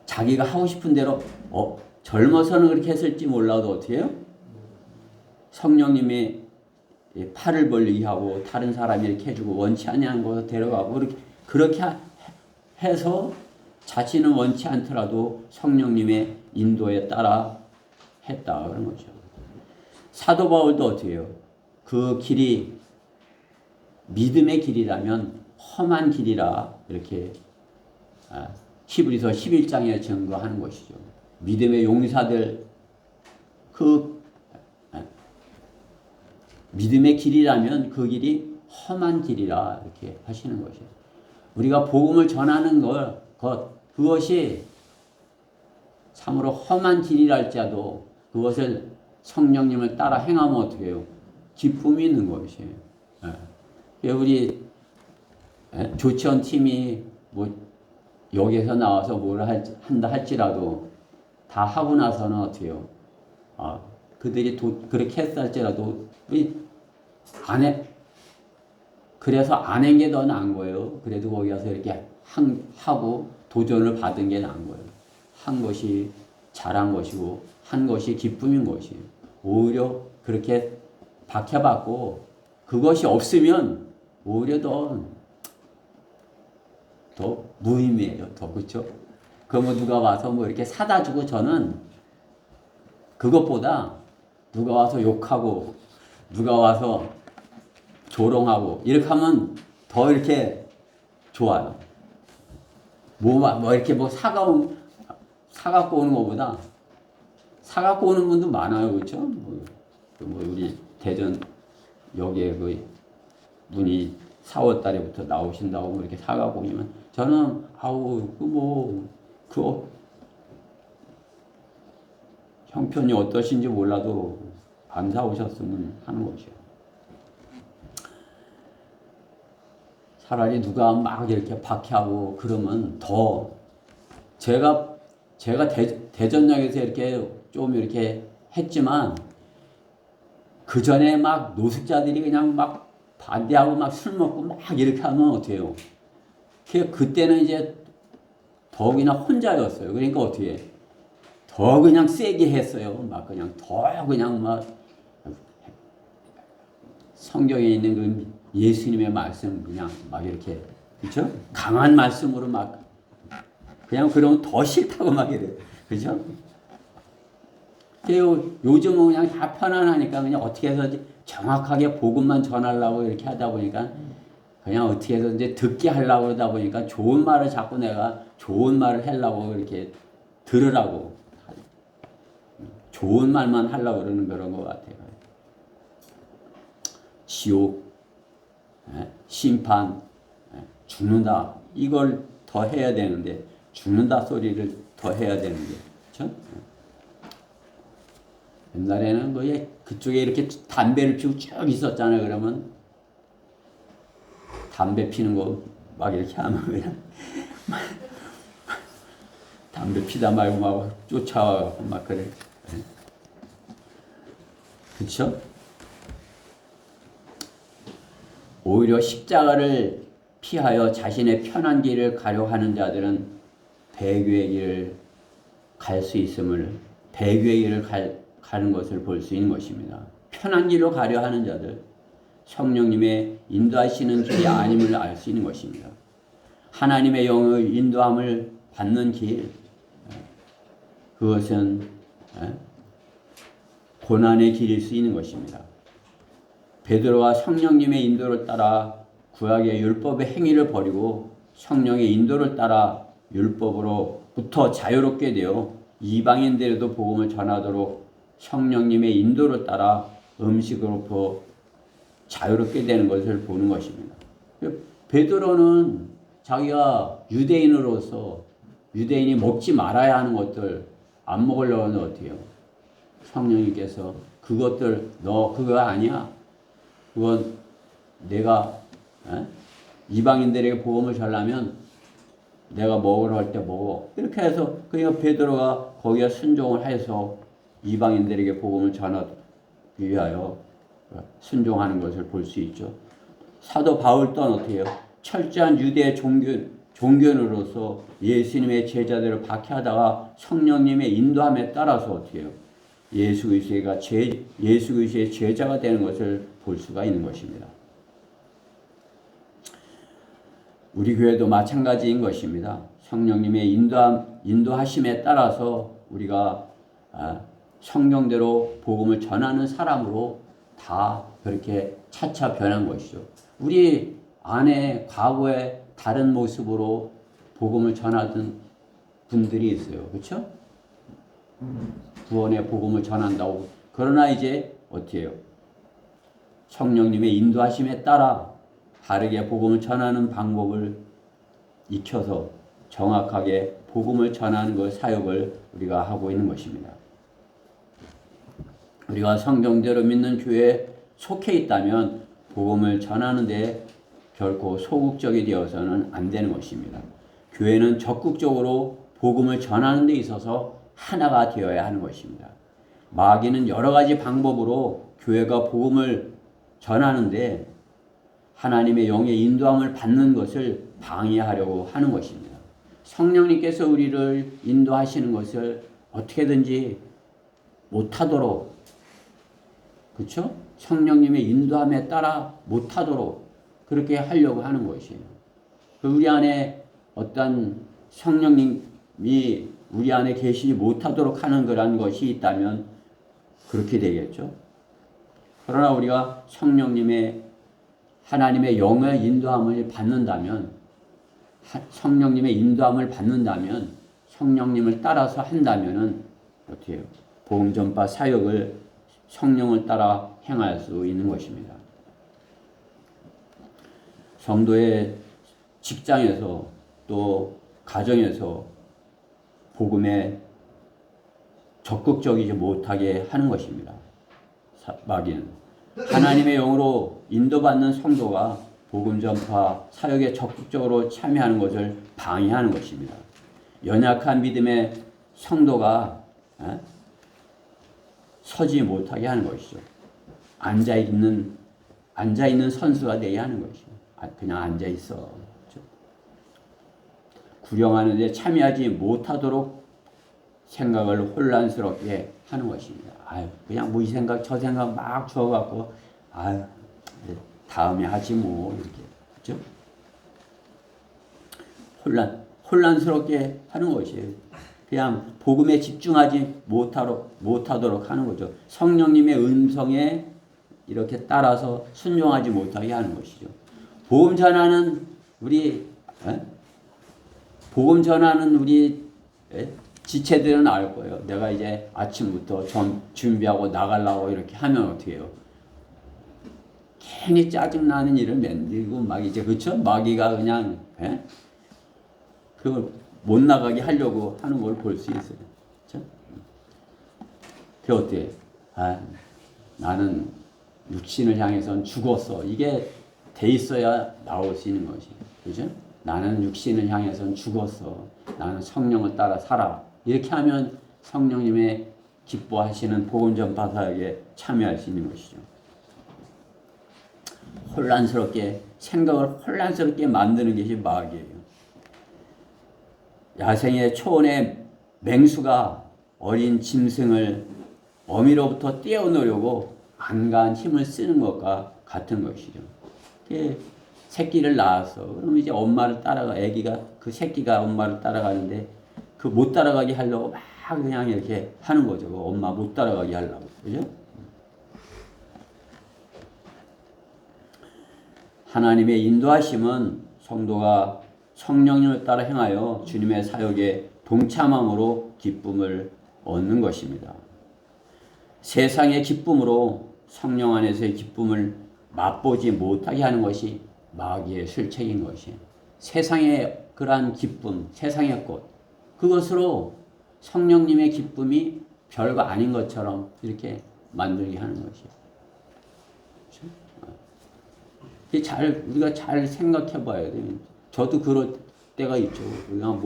자기가 하고 싶은 대로 젊어서는 그렇게 했을지 몰라도 어떻게 해요? 성령님이 팔을 벌리게 하고 다른 사람이 이렇게 해주고 원치 아니한 곳에 데려가고 그렇게 해서 자신은 원치 않더라도 성령님의 인도에 따라 했다 그런 거죠. 사도 바울도 어떻게 해요? 그 길이 믿음의 길이라면 험한 길이라 이렇게 히브리서 11장에 증거하는 것이죠. 믿음의 용사들 믿음의 길이라면 그 길이 험한 길이라 이렇게 하시는 것이죠. 우리가 복음을 전하는 그것이 참으로 험한 길이랄지라도 그것을 성령님을 따라 행하면 어떻게 해요? 기쁨이 있는 것이에요. 우리 조치원 팀이 뭐 여기에서 나와서 뭘 한다 할지라도 다 하고 나서는 어떻게 해요? 그들이 그렇게 했을지라도 우리 그래서 안 한 게 더 나은 거예요. 그래도 거기 가서 이렇게 하고 도전을 받은 게 나은 거예요. 한 것이 잘한 것이고 한 것이 기쁨인 것이에요. 오히려 그렇게 박해받고 그것이 없으면 오히려 더 무의미해요. 더 그렇죠? 뭐 누가 와서 뭐 이렇게 사다 주고 저는 그것보다 누가 와서 욕하고 누가 와서 조롱하고 이렇게 하면 더 이렇게 좋아요. 뭐 이렇게 뭐 사갖고 오는 것보다 사갖고 오는 분도 많아요. 그렇죠? 뭐 우리 대전 여기에 그 분이 4월 달에부터 나오신다고 뭐 이렇게 사갖고 오면 저는 형편이 어떠신지 몰라도 안 사오셨으면 하는 것이요. 차라리 누가 막 이렇게 박해하고 그러면 더 제가 대전역에서 이렇게 좀 이렇게 했지만 그 전에 막 노숙자들이 그냥 막 반대하고 막 술 먹고 막 이렇게 하면 어때요? 그때는 이제 더욱이나 혼자였어요. 그러니까 어떻게 해? 더 그냥 세게 했어요. 막 그냥 더 그냥 막 성경에 있는 그 예수님의 말씀 그냥 막 이렇게 그렇죠? 강한 말씀으로 막 그냥 그러면 더 싫다고 막 이래. 그렇죠? 요즘은 그냥 다 편안하니까 그냥 어떻게 해서 정확하게 복음만 전하려고 이렇게 하다 보니까 그냥 어떻게 해서 이제 듣게 하려고 그러다 보니까 좋은 말을 자꾸 내가 좋은 말을 하려고 이렇게 들으라고 좋은 말만 하려고 그러는 그런 것 같아요. 지옥, 심판, 죽는다 이걸 더 해야 되는데 죽는다 소리를 더 해야 되는데 그렇죠? 옛날에는 거의 그쪽에 이렇게 담배를 피우고 쭉 있었잖아요. 그러면 담배 피는 거 막 이렇게 하면 그냥 담배 피다 말고 막 쫓아와서 막 그래. 그렇죠? 오히려 십자가를 피하여 자신의 편한 길을 가려 하는 자들은 배교의 길을 갈 수 있음을 배교의 길을 가는 것을 볼 수 있는 것입니다. 편한 길로 가려 하는 자들 성령님의 인도하시는 길이 아님을 알 수 있는 것입니다. 하나님의 영의 인도함을 받는 길 그것은 고난의 길일 수 있는 것입니다. 베드로가 성령님의 인도를 따라 구약의 율법의 행위를 버리고 성령의 인도를 따라 율법으로부터 자유롭게 되어 이방인들에도 복음을 전하도록 성령님의 인도를 따라 음식으로부터 자유롭게 되는 것을 보는 것입니다. 베드로는 자기가 유대인으로서 유대인이 먹지 말아야 하는 것들 안 먹으려고 하면 어떻게 해요? 성령님께서 그것들 너 그거 아니야. 그건 내가 이방인들에게 복음을 전하면 내가 먹으러 할 때 먹어. 이렇게 해서 그러니까 베드로가 거기에 순종을 해서 이방인들에게 복음을 전하기 위하여 순종하는 것을 볼 수 있죠. 사도 바울 또한 어떻게 해요? 철저한 유대 종교인으로서 예수님의 제자들을 박해하다가 성령님의 인도함에 따라서 어떻게 해요? 예수 그리스도의 제자가 되는 것을 볼 수가 있는 것입니다. 우리 교회도 마찬가지인 것입니다. 성령님의 인도하심에 따라서 우리가 성령대로 복음을 전하는 사람으로 다 그렇게 차차 변한 것이죠. 우리 안에 과거에 다른 모습으로 복음을 전하던 분들이 있어요. 그렇죠? 구원의 복음을 전한다고. 그러나 이제 어떻게 해요? 성령님의 인도하심에 따라 바르게 복음을 전하는 방법을 익혀서 정확하게 복음을 전하는 그 사역을 우리가 하고 있는 것입니다. 우리가 성경대로 믿는 교회에 속해 있다면 복음을 전하는 데 결코 소극적이 되어서는 안 되는 것입니다. 교회는 적극적으로 복음을 전하는 데 있어서 하나가 되어야 하는 것입니다. 마귀는 여러 가지 방법으로 교회가 복음을 전하는데 하나님의 영의 인도함을 받는 것을 방해하려고 하는 것입니다. 성령님께서 우리를 인도하시는 것을 어떻게든지 못하도록, 그렇죠? 성령님의 인도함에 따라 못하도록 그렇게 하려고 하는 것이에요. 우리 안에 어떤 성령님이 우리 안에 계시지 못하도록 하는 그런 것이 있다면 그렇게 되겠죠. 그러나 우리가 성령님의 하나님의 영의 인도함을 받는다면 성령님의 인도함을 받는다면 성령님을 따라서 한다면은 어떻게 해요? 복음 전파 사역을 성령을 따라 행할 수 있는 것입니다. 성도의 직장에서 또 가정에서 복음에 적극적이지 못하게 하는 것입니다. 마귀는 하나님의 영으로 인도받는 성도가 복음 전파 사역에 적극적으로 참여하는 것을 방해하는 것입니다. 연약한 믿음의 성도가 서지 못하게 하는 것이죠. 앉아있는 선수가 되어야 하는 것이죠. 그냥 앉아있어. 그렇죠? 구령하는 데 참여하지 못하도록 생각을 혼란스럽게 하는 것입니다. 그냥 뭐 이 생각 저 생각 막 주어갖고 다음에 하지 뭐 이렇게. 그렇죠? 혼란스럽게 하는 것이에요. 그냥 복음에 집중하지 못하도록 하는 거죠. 성령님의 음성에 이렇게 따라서 순종하지 못하게 하는 것이죠. 복음 전하는 우리 지체들은 알 거예요. 내가 이제 아침부터 좀 준비하고 나가려고 이렇게 하면 어떻게 해요? 괜히 짜증나는 일을 만들고 막 이제 그렇죠? 마귀가 그냥 그걸 못 나가게 하려고 하는 걸 볼 수 있어요. 그렇죠? 그 어때? 나는 육신을 향해서는 죽었어. 이게 돼 있어야 나올 수 있는 것이. 그죠? 나는 육신을 향해서는 죽었어. 나는 성령을 따라 살아. 이렇게 하면 성령님의 기뻐하시는 복음 전파 사역에 참여할 수 있는 것이죠. 생각을 혼란스럽게 만드는 것이 마귀예요. 야생의 초원의 맹수가 어린 짐승을 어미로부터 떼어놓으려고 안가한 힘을 쓰는 것과 같은 것이죠. 새끼를 낳았어. 그럼 이제 엄마를 아기가 그 새끼가 엄마를 따라가는데 그 못 따라가게 하려고 막 그냥 이렇게 하는 거죠. 엄마 못 따라가게 하려고. 그죠? 하나님의 인도하심은 성도가 성령님을 따라 행하여 주님의 사역에 동참함으로 기쁨을 얻는 것입니다. 세상의 기쁨으로 성령 안에서의 기쁨을 맛보지 못하게 하는 것이 마귀의 술책인 것이에요. 세상의 그러한 기쁨, 세상의 것, 그것으로 성령님의 기쁨이 별거 아닌 것처럼 이렇게 만들게 하는 것이에요. 우리가 잘 생각해 봐야 돼요. 저도 그럴 때가 있죠. 그냥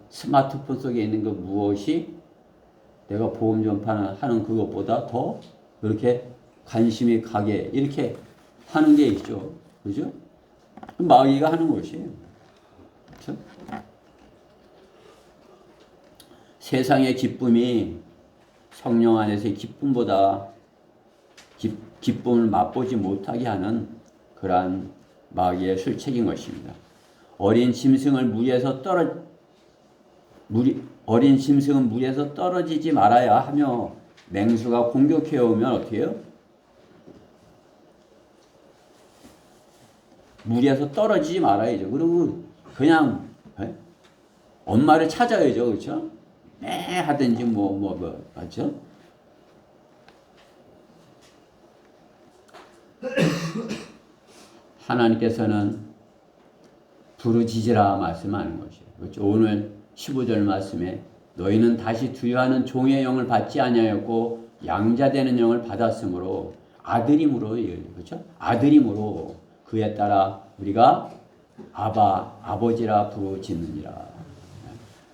스마트폰 속에 있는 그 무엇이 내가 복음 전파하는 그것보다 더 이렇게 관심이 가게 이렇게 하는 게 있죠. 그죠? 마귀가 하는 것이에요. 그렇죠? 세상의 기쁨이 성령 안에서의 기쁨보다 기쁨을 맛보지 못하게 하는 그러한 마귀의 술책인 것입니다. 어린 짐승은 물에서 떨어지지 말아야 하며 맹수가 공격해 오면 어떻게 해요? 물에서 떨어지지 말아야죠. 그리고 그냥 엄마를 찾아야죠. 그렇죠? 하든지 맞죠? 하나님께서는 부르짖으라 말씀하는 것이에요. 그렇죠? 오늘 15절 말씀에 너희는 다시 두려워하는 종의 영을 받지 아니하였고 양자되는 영을 받았으므로 아들임으로 그렇죠? 아들임으로 그에 따라 우리가 아버지라 부르짖느니라.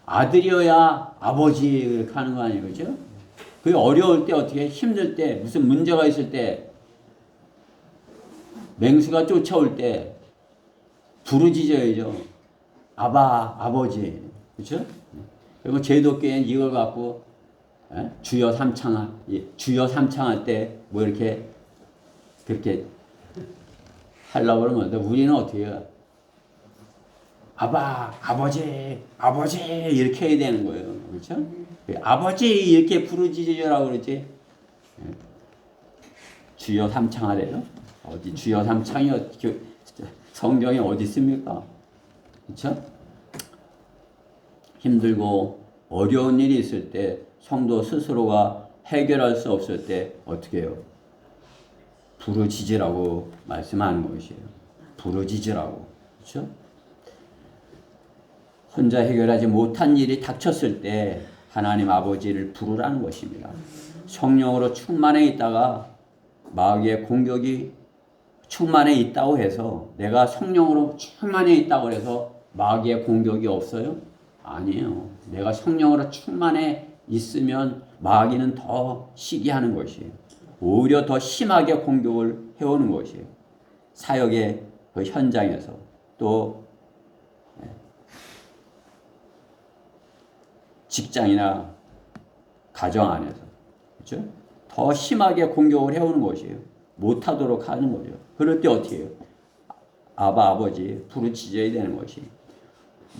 아들이어야 아버지 이렇게 하는 거 아니에요. 그렇죠? 그 어려울 때 어떻게 힘들 때 무슨 문제가 있을 때 맹수가 쫓아올 때 부르짖어야죠. 아버지. 그렇죠? 그리고 제도교회는 이걸 갖고 주여 삼창할 때 뭐 이렇게 그렇게 하려고 그러면 우리는 어떻게 해요? 아버지 이렇게 해야 되는 거예요. 그렇죠? 아버지 이렇게 부르짖으라고 그러지. 주여 삼창하래요? 어디 주여 삼창이 성경에 어디 있습니까? 그렇죠? 힘들고 어려운 일이 있을 때 성도 스스로가 해결할 수 없을 때 어떻게 해요? 부르짖으라고 말씀하는 것이에요. 부르짖으라고. 그렇죠? 혼자 해결하지 못한 일이 닥쳤을 때 하나님 아버지를 부르라는 것입니다. 성령으로 충만해 있다가 마귀의 공격이 충만해 있다고 해서 내가 성령으로 충만해 있다고 해서 마귀의 공격이 없어요? 아니에요. 내가 성령으로 충만해 있으면 마귀는 더 시기하는 것이에요. 오히려 더 심하게 공격을 해오는 것이에요. 사역의 그 현장에서 또 직장이나 가정 안에서 그렇죠? 더 심하게 공격을 해오는 것이에요. 못하도록 하는 거죠. 그럴 때 어떻게 해요? 아버지 부르짖어야 되는 것이.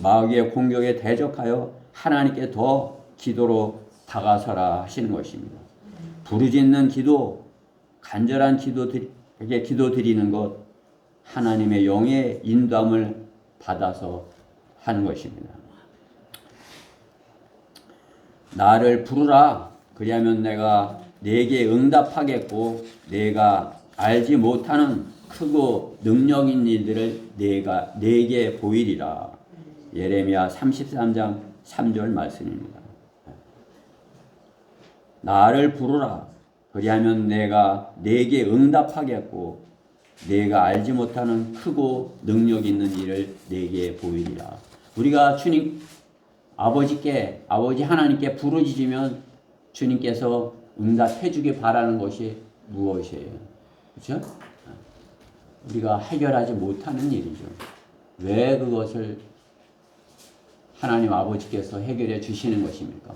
마귀의 공격에 대적하여 하나님께 더 기도로 다가서라 하시는 것입니다. 부르짖는 기도, 간절한 기도 드리는 것, 하나님의 영의 인도함을 받아서 하는 것입니다. 나를 부르라. 그리하면 내가 네게 응답하겠고 내가 알지 못하는 크고 능력 있는 일들을 네게 보이리라. 예레미야 33장 3절 말씀입니다. 나를 부르라. 그리하면 내가 네게 응답하겠고 내가 알지 못하는 크고 능력 있는 일을 네게 보이리라. 우리가 주님 아버지 하나님께 부르짖으면 주님께서 응답해 주길 바라는 것이 무엇이에요? 그렇죠? 우리가 해결하지 못하는 일이죠. 왜 그것을 하나님 아버지께서 해결해 주시는 것입니까?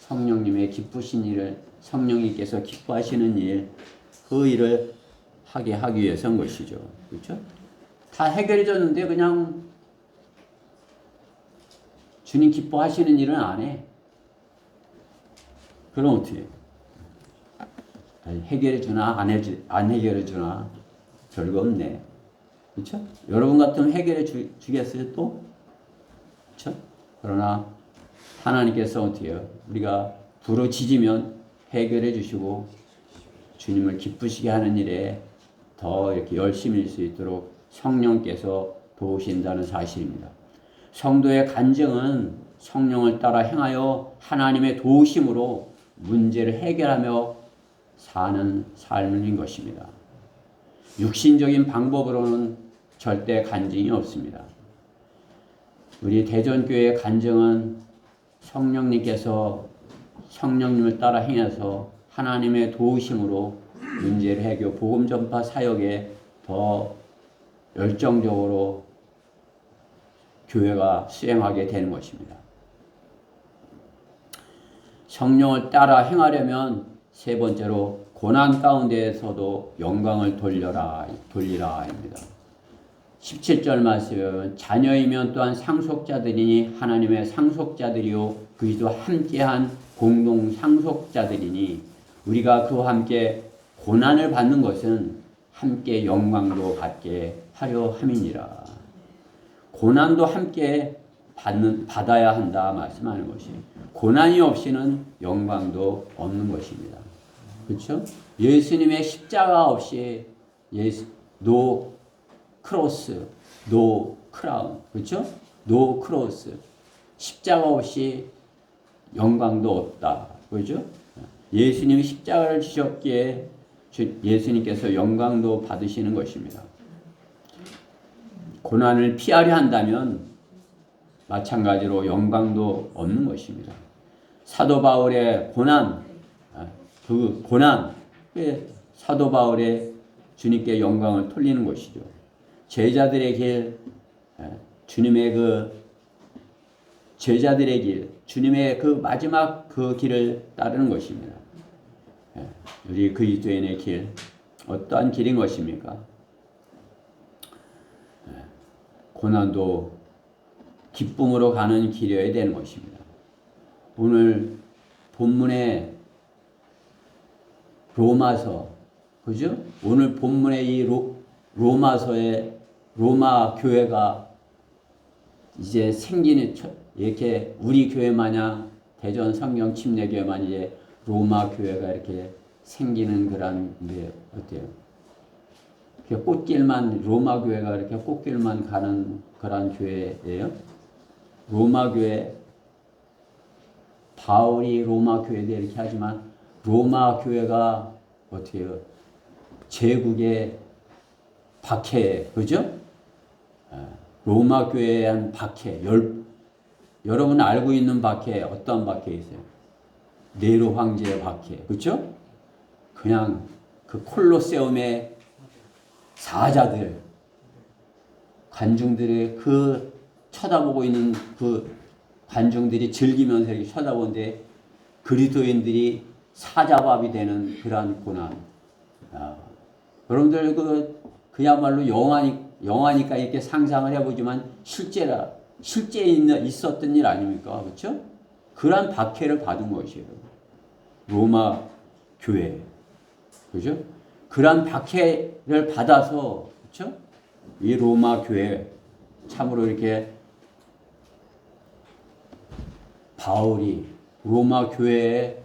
성령님의 기쁘신 일을, 성령님께서 기뻐하시는 일, 그 일을 하게 하기 위해서인 것이죠. 그렇죠? 다 해결해졌는데 그냥 주님 기뻐하시는 일은 안 해. 그럼 어떻게 해요? 해결해 주나 안 해결해 주나 별거 없네. 그렇죠? 여러분 같으면 해결해 주겠어요 또? 그렇죠? 그러나 하나님께서 어떻게 해요? 우리가 부르짖으면 해결해 주시고 주님을 기쁘시게 하는 일에 더 이렇게 열심히 할 수 있도록 성령께서 도우신다는 사실입니다. 성도의 간증은 성령을 따라 행하여 하나님의 도우심으로 문제를 해결하며 사는 삶인 것입니다. 육신적인 방법으로는 절대 간증이 없습니다. 우리 대전교회의 간증은 성령님께서 성령님을 따라 행해서 하나님의 도우심으로 문제를 해결, 복음 전파 사역에 더 열정적으로 교회가 수행하게 되는 것입니다. 성령을 따라 행하려면 세 번째로 고난 가운데에서도 영광을 돌리라 합니다. 17절 말씀은 자녀이면 또한 상속자들이니 하나님의 상속자들이요 그리스도와 함께한 공동 상속자들이니 우리가 그와 함께 고난을 받는 것은 함께 영광도 받게 하려 함이니라. 고난도 함께 받아야 한다 말씀하는 것이 고난이 없이는 영광도 없는 것입니다. 그렇죠? 예수님의 십자가 없이 노 크로스, 노 크라운, 그렇죠? 노 크로스, 십자가 없이 영광도 없다, 그렇죠? 예수님이 십자가를 지셨기에 예수님께서 영광도 받으시는 것입니다. 고난을 피하려 한다면 마찬가지로 영광도 없는 것입니다. 사도 바울의 고난, 사도 바울의 주님께 영광을 돌리는 것이죠. 제자들의 길, 제자들의 길, 주님의 그 마지막 그 길을 따르는 것입니다. 우리 그리스도인의 길, 어떠한 길인 것입니까? 고난도 기쁨으로 가는 길이어야 되는 것입니다. 오늘 본문의 로마서, 그죠? 오늘 본문의 이 로마서의 로마 교회가 이제 생기는, 이렇게 우리 교회 마냥 대전 성경 침례교회만 이제 로마 교회가 이렇게 생기는 그런 게 어때요? 꽃길만, 로마 교회가 이렇게 꽃길만 가는 그런 교회예요. 로마 교회, 바울이 로마 교회도 이렇게 하지만 로마 교회가 어떻게 해요? 제국의 박해, 그죠? 로마 교회에 한 박해, 여러분 알고 있는 박해, 어떤 박해 있어요? 네로 황제의 박해, 그죠? 그냥 그 콜로세움의 사자들, 관중들이 그 쳐다보고 있는 그 관중들이 즐기면서 이렇게 쳐다보는데 그리스도인들이 사자밥이 되는 그러한 고난. 여러분들 그야말로 영화니까 이렇게 상상을 해보지만 실제라 실제 있었던 일 아닙니까? 그렇죠? 그러한 박해를 받은 것이에요. 로마 교회. 그죠? 그러한 박해를 받아서, 그렇죠? 이 로마 교회 참으로 이렇게 바울이 로마 교회에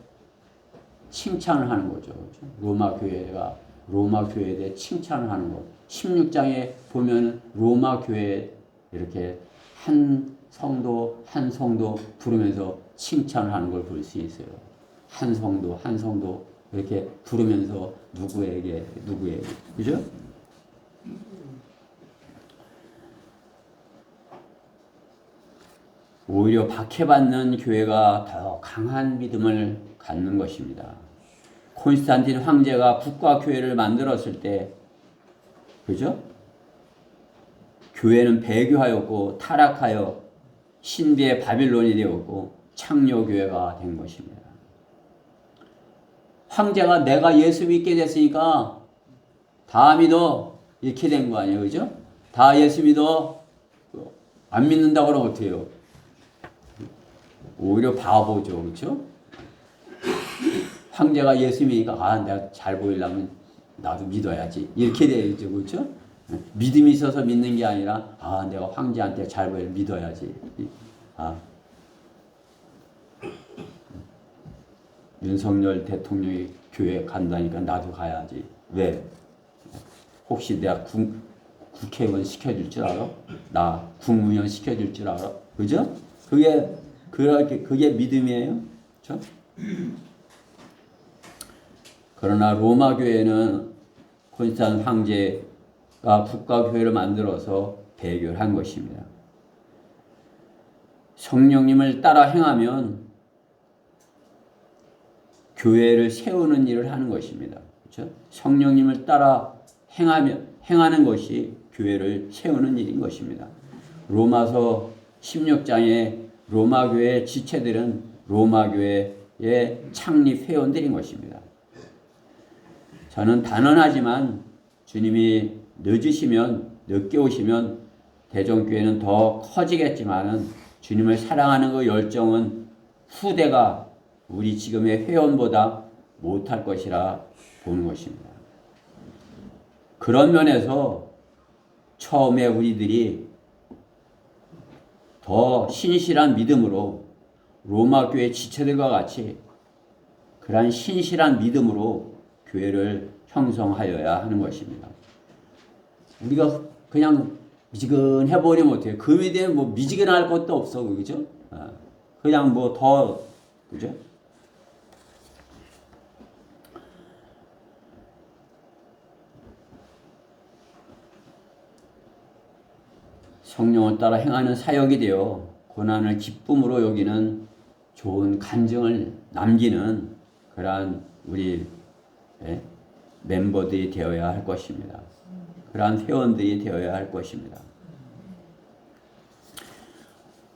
칭찬을 하는 거죠. 그렇죠? 로마 교회에 대해 칭찬을 하는 것. 16장에 보면 로마 교회에 이렇게 한 성도 부르면서 칭찬을 하는 걸 볼 수 있어요. 한 성도 이렇게 부르면서 누구에게. 그죠? 오히려 박해받는 교회가 더 강한 믿음을 갖는 것입니다. 콘스탄틴 황제가 국가 교회를 만들었을 때, 그죠? 교회는 배교하였고 타락하여 신비의 바빌론이 되었고 창녀교회가 된 것입니다. 황제가 내가 예수 믿게 됐으니까 다 믿어 이렇게 된 거 아니에요, 그죠? 다 예수 믿어 안 믿는다고 그러면 어떻게 해요? 오히려 바보죠, 그렇죠? 황제가 예수 믿으니까 내가 잘 보이려면 나도 믿어야지 이렇게 되죠, 그렇죠? 믿음이 있어서 믿는 게 아니라 내가 황제한테 잘 보여 믿어야지. 윤석열 대통령이 교회 간다니까 나도 가야지. 왜? 혹시 내가 국회의원 시켜줄 줄 알아? 나 국무위원 시켜줄 줄 알아? 그죠? 그게 믿음이에요. 그렇죠? 그러나 로마 교회는 콘스탄틴 황제가 국가교회를 만들어서 배교를 한 것입니다. 성령님을 따라 행하면 교회를 세우는 일을 하는 것입니다. 그렇죠? 성령님을 따라 행하는 것이 교회를 세우는 일인 것입니다. 로마서 16장에 로마 교회의 지체들은 로마 교회의 창립 회원들인 것입니다. 저는 단언하지만 주님이 늦게 오시면 대종교회는 더 커지겠지만은 주님을 사랑하는 그 열정은 후대가 우리 지금의 회원보다 못할 것이라 보는 것입니다. 그런 면에서 처음에 우리들이 더 신실한 믿음으로 로마 교회 지체들과 같이 그러한 신실한 믿음으로 교회를 형성하여야 하는 것입니다. 우리가 그냥 미지근해 버리면 어때요? 금에 대해 미지근할 것도 없어, 그죠? 그냥 그죠? 성령을 따라 행하는 사역이 되어 고난을 기쁨으로 여기는 좋은 간증을 남기는 그러한 우리 멤버들이 되어야 할 것입니다. 그러한 회원들이 되어야 할 것입니다.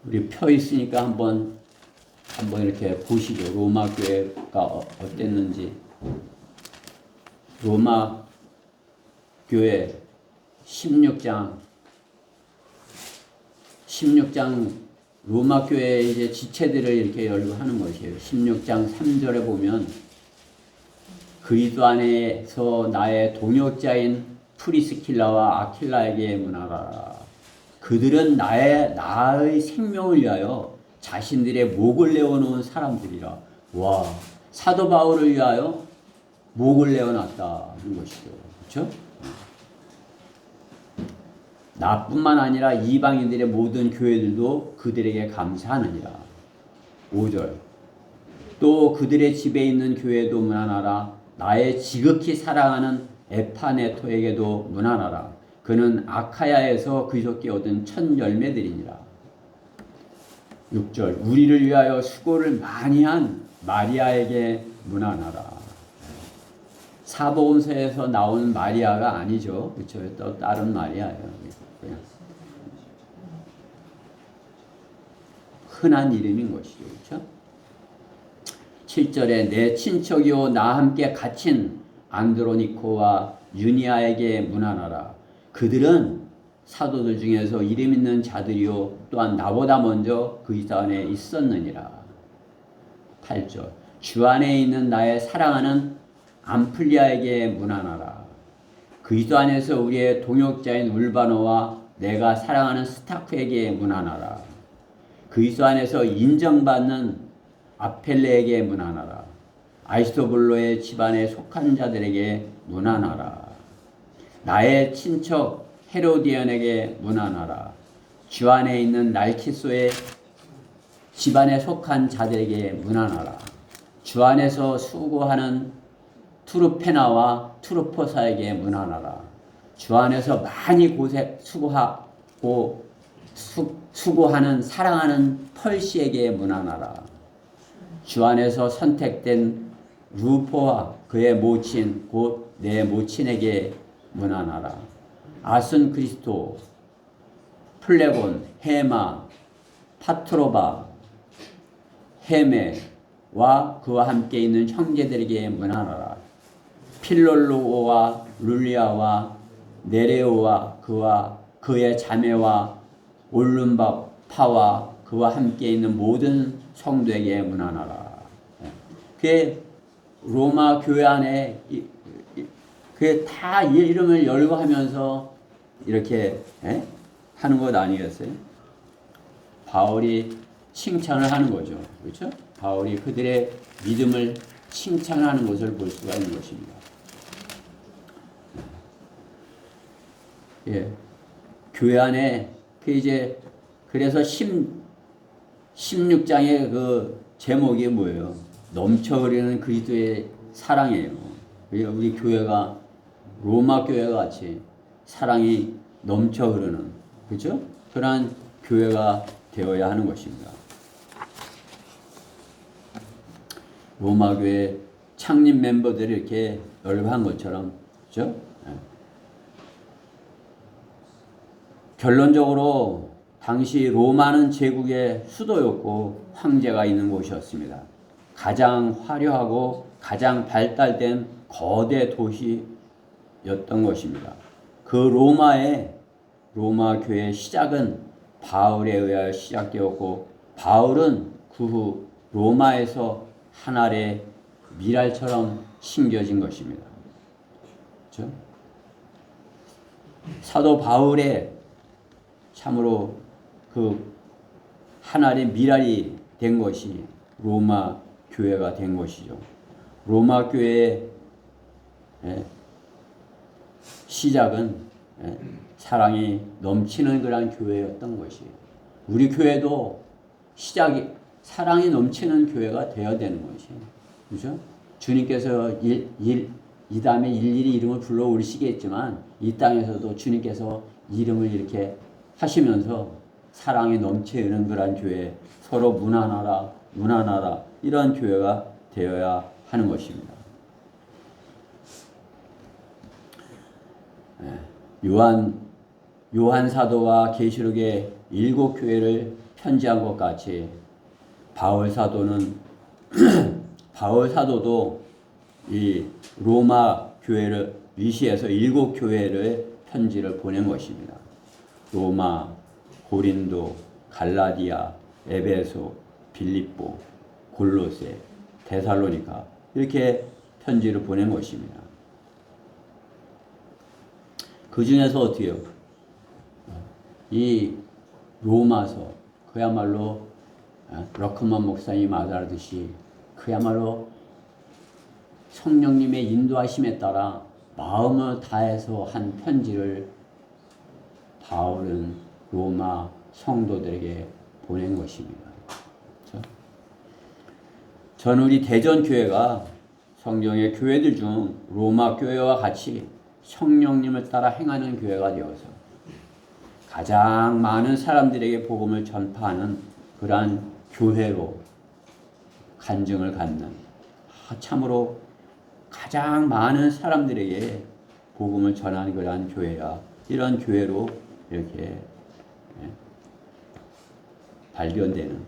우리 표 있으니까 한번 이렇게 보시죠. 로마 교회가 어땠는지. 로마 교회 16장 로마 교회의 이제 지체들을 이렇게 열고 하는 것이에요. 16장 3절에 보면 그리스도 안에서 나의 동역자인 프리스킬라와 아킬라에게 문하라. 그들은 나의 생명을 위하여 자신들의 목을 내어놓은 사람들이라. 와, 사도 바울을 위하여 목을 내어놨다는 것이죠. 그렇죠? 나뿐만 아니라 이방인들의 모든 교회들도 그들에게 감사하느니라. 5절. 또 그들의 집에 있는 교회도 문안하라. 나의 지극히 사랑하는 에파네토에게도 문안하라. 그는 아카야에서 귀속히 얻은 첫 열매들이니라. 6절. 우리를 위하여 수고를 많이 한 마리아에게 문안하라. 사복음서에서 나온 마리아가 아니죠. 그렇죠? 또 다른 마리아예요. 흔한 이름인 것이죠. 그렇죠? 7절에 내 친척이요 나 함께 갇힌 안드로니코와 유니아에게 문안하라. 그들은 사도들 중에서 이름 있는 자들이요 또한 나보다 먼저 그리스도 안에 있었느니라. 8절 주 안에 있는 나의 사랑하는 암플리아에게 문안하라. 그리스도 안에서 우리의 동역자인 울바노와 내가 사랑하는 스타크에게 문안하라. 그리스도 안에서 인정받는 아펠레에게 문안하라. 아리스토블로의 집안에 속한 자들에게 문안하라. 나의 친척 헤로디언에게 문안하라. 주 안에 있는 날키소의 집안에 속한 자들에게 문안하라. 주 안에서 수고하는 투르페나와 투르포사에게 문안하라. 주 안에서 많이 수고하는 사랑하는 펄시에게 문안하라. 주 안에서 선택된 루포와 그의 모친 곧 내 모친에게 문안하라. 아순 그리스도, 플레곤, 헤마, 파트로바, 헤메와 그와 함께 있는 형제들에게 문안하라. 필롤로와 룰리아와 네레오와 그의 자매와 올룸바파와 그와 함께 있는 모든 성도에게 문안하라. 그게 로마 교회 안에 그게 다 이름을 열거하면서 이렇게 하는 것 아니겠어요? 바울이 칭찬을 하는 거죠. 그렇죠? 바울이 그들의 믿음을 칭찬하는 것을 볼 수가 있는 것입니다. 예. 교회 안에 그래서 16장의 그 제목이 뭐예요? 넘쳐 흐르는 그리스도의 사랑이에요. 우리 교회가 로마 교회 같이 사랑이 넘쳐 흐르는, 그렇죠? 그러한 교회가 되어야 하는 것입니다. 로마 교회 창립 멤버들이 이렇게 열거한 것처럼, 그렇죠? 결론적으로 당시 로마는 제국의 수도였고 황제가 있는 곳이었습니다. 가장 화려하고 가장 발달된 거대 도시였던 것입니다. 그 로마 교회의 시작은 바울에 의하여 시작되었고 바울은 그 후 로마에서 한 알의 미랄처럼 심겨진 것입니다. 그렇죠? 사도 바울의 참으로 그 한 알의 미랄이 된 것이 로마 교회가 된 것이죠. 로마 교회의 시작은 사랑이 넘치는 그런 교회였던 것이에요. 우리 교회도 시작이 사랑이 넘치는 교회가 되어야 되는 것이에요. 그렇죠? 주님께서 이 다음에 일일이 이름을 불러 오르시겠지만 이 땅에서도 주님께서 이름을 이렇게 하시면서 사랑이 넘치는 그런 교회, 서로 문안하라 이런 교회가 되어야 하는 것입니다. 요한 사도와 계시록의 7교회를 편지한 것 같이 바울 사도도 이 로마 교회를 위시해서 7교회를 편지를 보낸 것입니다. 로마, 고린도, 갈라디아, 에베소, 빌립보, 골로새, 데살로니가 이렇게 편지를 보낸 것입니다. 그 중에서 어떻게 해요? 이 로마서 그야말로 러크만 목사님이 말하듯이 그야말로 성령님의 인도하심에 따라 마음을 다해서 한 편지를 바울은 로마 성도들에게 보낸 것입니다. 그렇죠? 전 우리 대전교회가 성경의 교회들 중 로마 교회와 같이 성령님을 따라 행하는 교회가 되어서 가장 많은 사람들에게 복음을 전파하는 그러한 교회로 간증을 갖는 참으로 가장 많은 사람들에게 복음을 전하는 그러한 교회야. 이런 교회로 이렇게 발견되는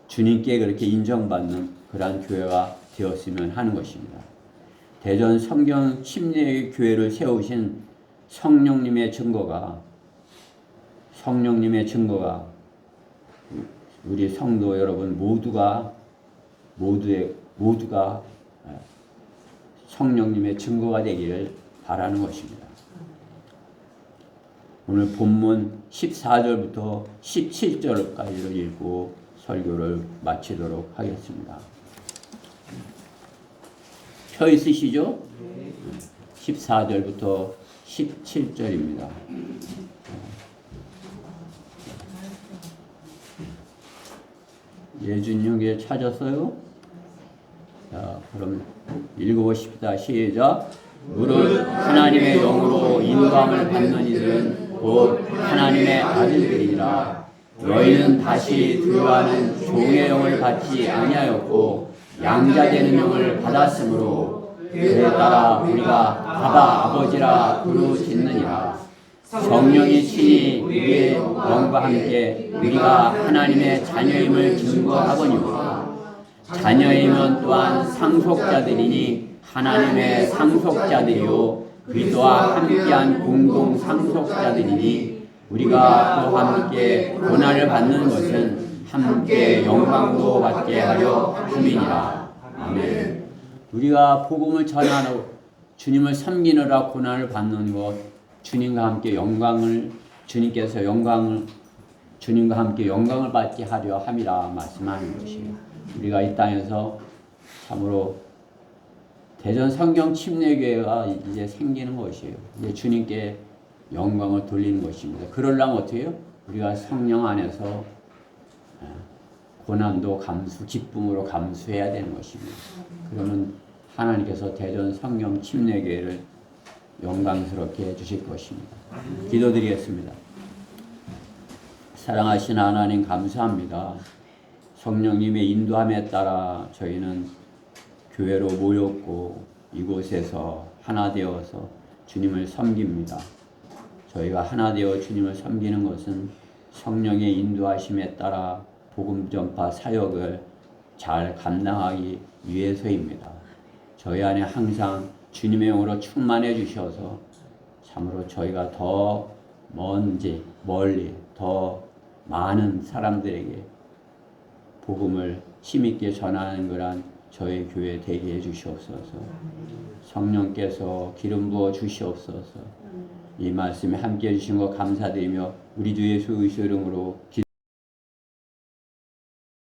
주님께 그렇게 인정받는 그러한 교회가 되었으면 하는 것입니다. 대전 성경 침례의 교회를 세우신 성령님의 증거가 우리 성도 여러분 모두가 성령님의 증거가 되기를 바라는 것입니다. 오늘 본문 14절부터 17절까지를 읽고 설교를 마치도록 하겠습니다. 펴 있으시죠? 14절부터 17절입니다. 예준이 형제 찾았어요? 자, 그럼 읽어보십시다. 시작. 무릇 하나님의 영으로 인도함을 받는 이들은 곧 하나님의 아들들이라. 너희는 다시 두려워하는 종의 영을 받지 아니하였고 양자되는 영을 받았으므로 그에 따라 우리가 아바 아버지라 부르짖느니라. 성령이 친히 우리의 영과 함께 우리가 하나님의 자녀임을 증거하거니와 자녀이면 또한 상속자들이니 하나님의 상속자들이요 그리스도와 함께한 공동 상속자들이니 우리가 그와 함께 고난을 받는 것은 함께 영광도 받게 하려 함이니라. 아멘. 우리가 복음을 전하러 주님을 섬기느라 고난을 받는 것, 주님과 함께 주님과 함께 영광을 받게 하려 함이라 말씀하는 것이에요. 우리가 이 땅에서 참으로 대전 성경 침례교회가 이제 생기는 것이에요. 이제 주님께 영광을 돌리는 것입니다. 그러려면 어떻게 해요? 우리가 성령 안에서 고난도 기쁨으로 감수해야 되는 것입니다. 그러면 하나님께서 대전 성령 침례교회를 영광스럽게 해주실 것입니다. 기도드리겠습니다. 사랑하신 하나님 감사합니다. 성령님의 인도함에 따라 저희는 교회로 모였고 이곳에서 하나 되어서 주님을 섬깁니다. 저희가 하나 되어 주님을 섬기는 것은 성령의 인도하심에 따라 복음 전파 사역을 잘 감당하기 위해서입니다. 저희 안에 항상 주님의 영으로 충만해 주셔서 참으로 저희가 더 멀리 더 많은 사람들에게 복음을 힘있게 전하는 그런 저희 교회 되게 해주시옵소서. 성령께서 기름 부어 주시옵소서. 이 말씀에 함께 해주신 것 감사드리며 우리 주 예수 그리스도 이름으로